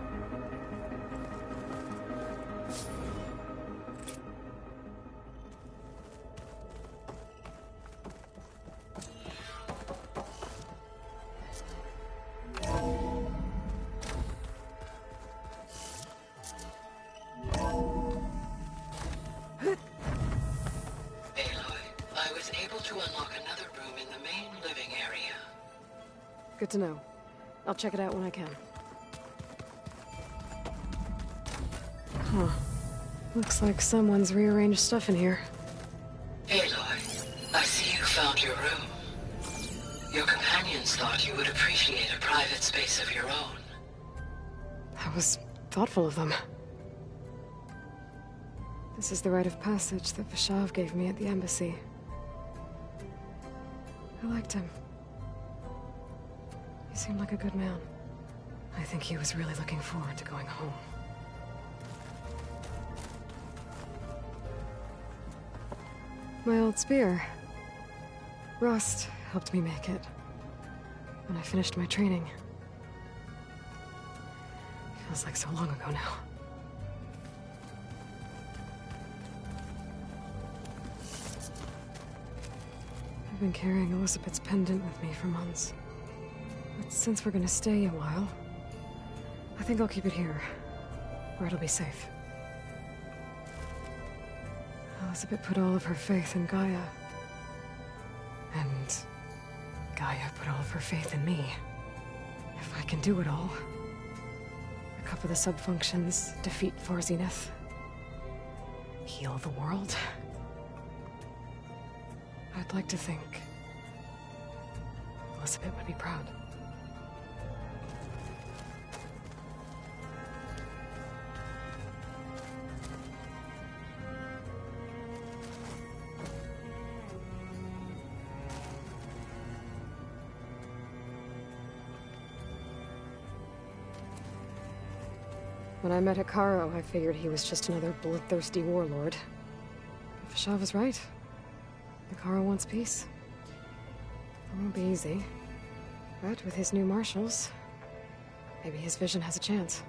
Good to know. I'll check it out when I can. Huh. Looks like someone's rearranged stuff in here. Aloy, I see you found your room. Your companions thought you would appreciate a private space of your own. That was thoughtful of them. This is the rite of passage that Vashav gave me at the embassy. I liked him. He seemed like a good man. I think he was really looking forward to going home. My old spear. Rust helped me make it. When I finished my training. Feels like so long ago now. I've been carrying Elizabeth's pendant with me for months. But since we're gonna stay a while, I think I'll keep it here, where it'll be safe. Elizabeth put all of her faith in Gaia. And Gaia put all of her faith in me. If I can do it all, recover the subfunctions, defeat Thor Zenith, heal the world, I'd like to think Elizabeth would be proud. When I met Hekarro, I figured he was just another bloodthirsty warlord. But Vashav was right. Hekarro wants peace. It won't be easy. But with his new marshals, maybe his vision has a chance.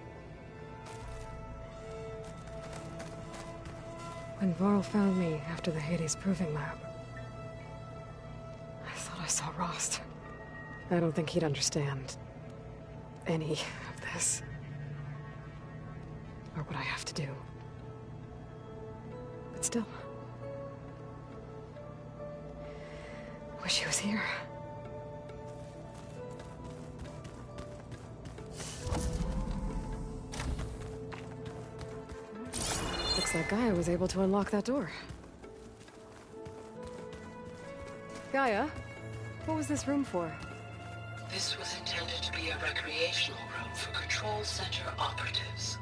When Varl found me after the Hades Proving Lab, I thought I saw Rost. I don't think he'd understand any of this. Or what I have to do. But still. Wish he was here. Looks like Gaia was able to unlock that door. Gaia, what was this room for? This was intended to be a recreational room for Control Center operatives.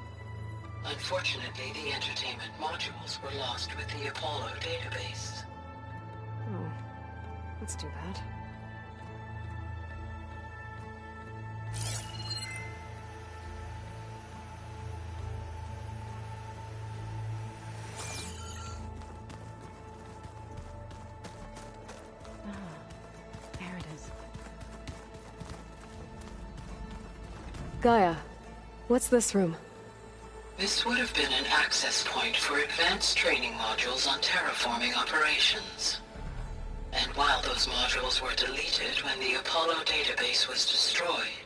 Unfortunately, the entertainment modules were lost with the Apollo database. Oh, that's too bad. Gaia, what's this room? This would have been an access point for advanced training modules on terraforming operations. And while those modules were deleted when the Apollo database was destroyed,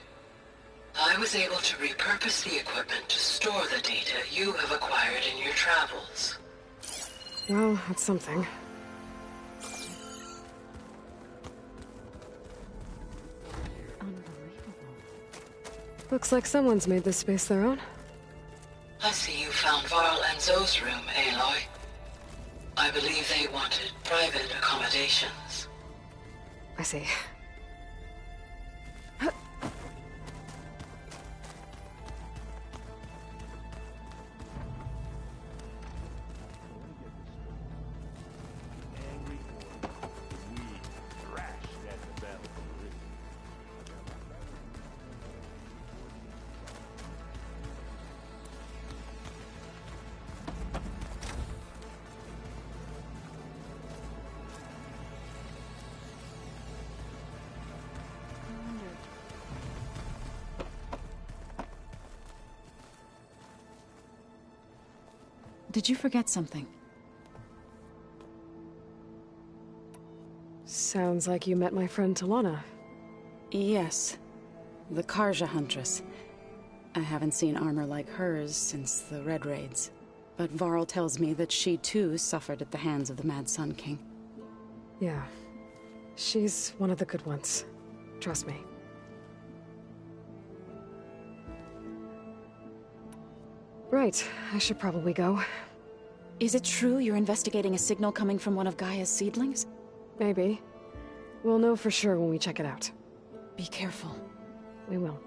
I was able to repurpose the equipment to store the data you have acquired in your travels. Well, that's something. Looks like someone's made this space their own. I see you found Varl and Zoe's room, Aloy. I believe they wanted private accommodations. I see. Did you forget something? Sounds like you met my friend Talana. Yes. The Karja Huntress. I haven't seen armor like hers since the Red Raids. But Varl tells me that she too suffered at the hands of the Mad Sun King. Yeah. She's one of the good ones. Trust me. Right, I should probably go. Is it true you're investigating a signal coming from one of Gaia's seedlings? Maybe. We'll know for sure when we check it out. Be careful. We will.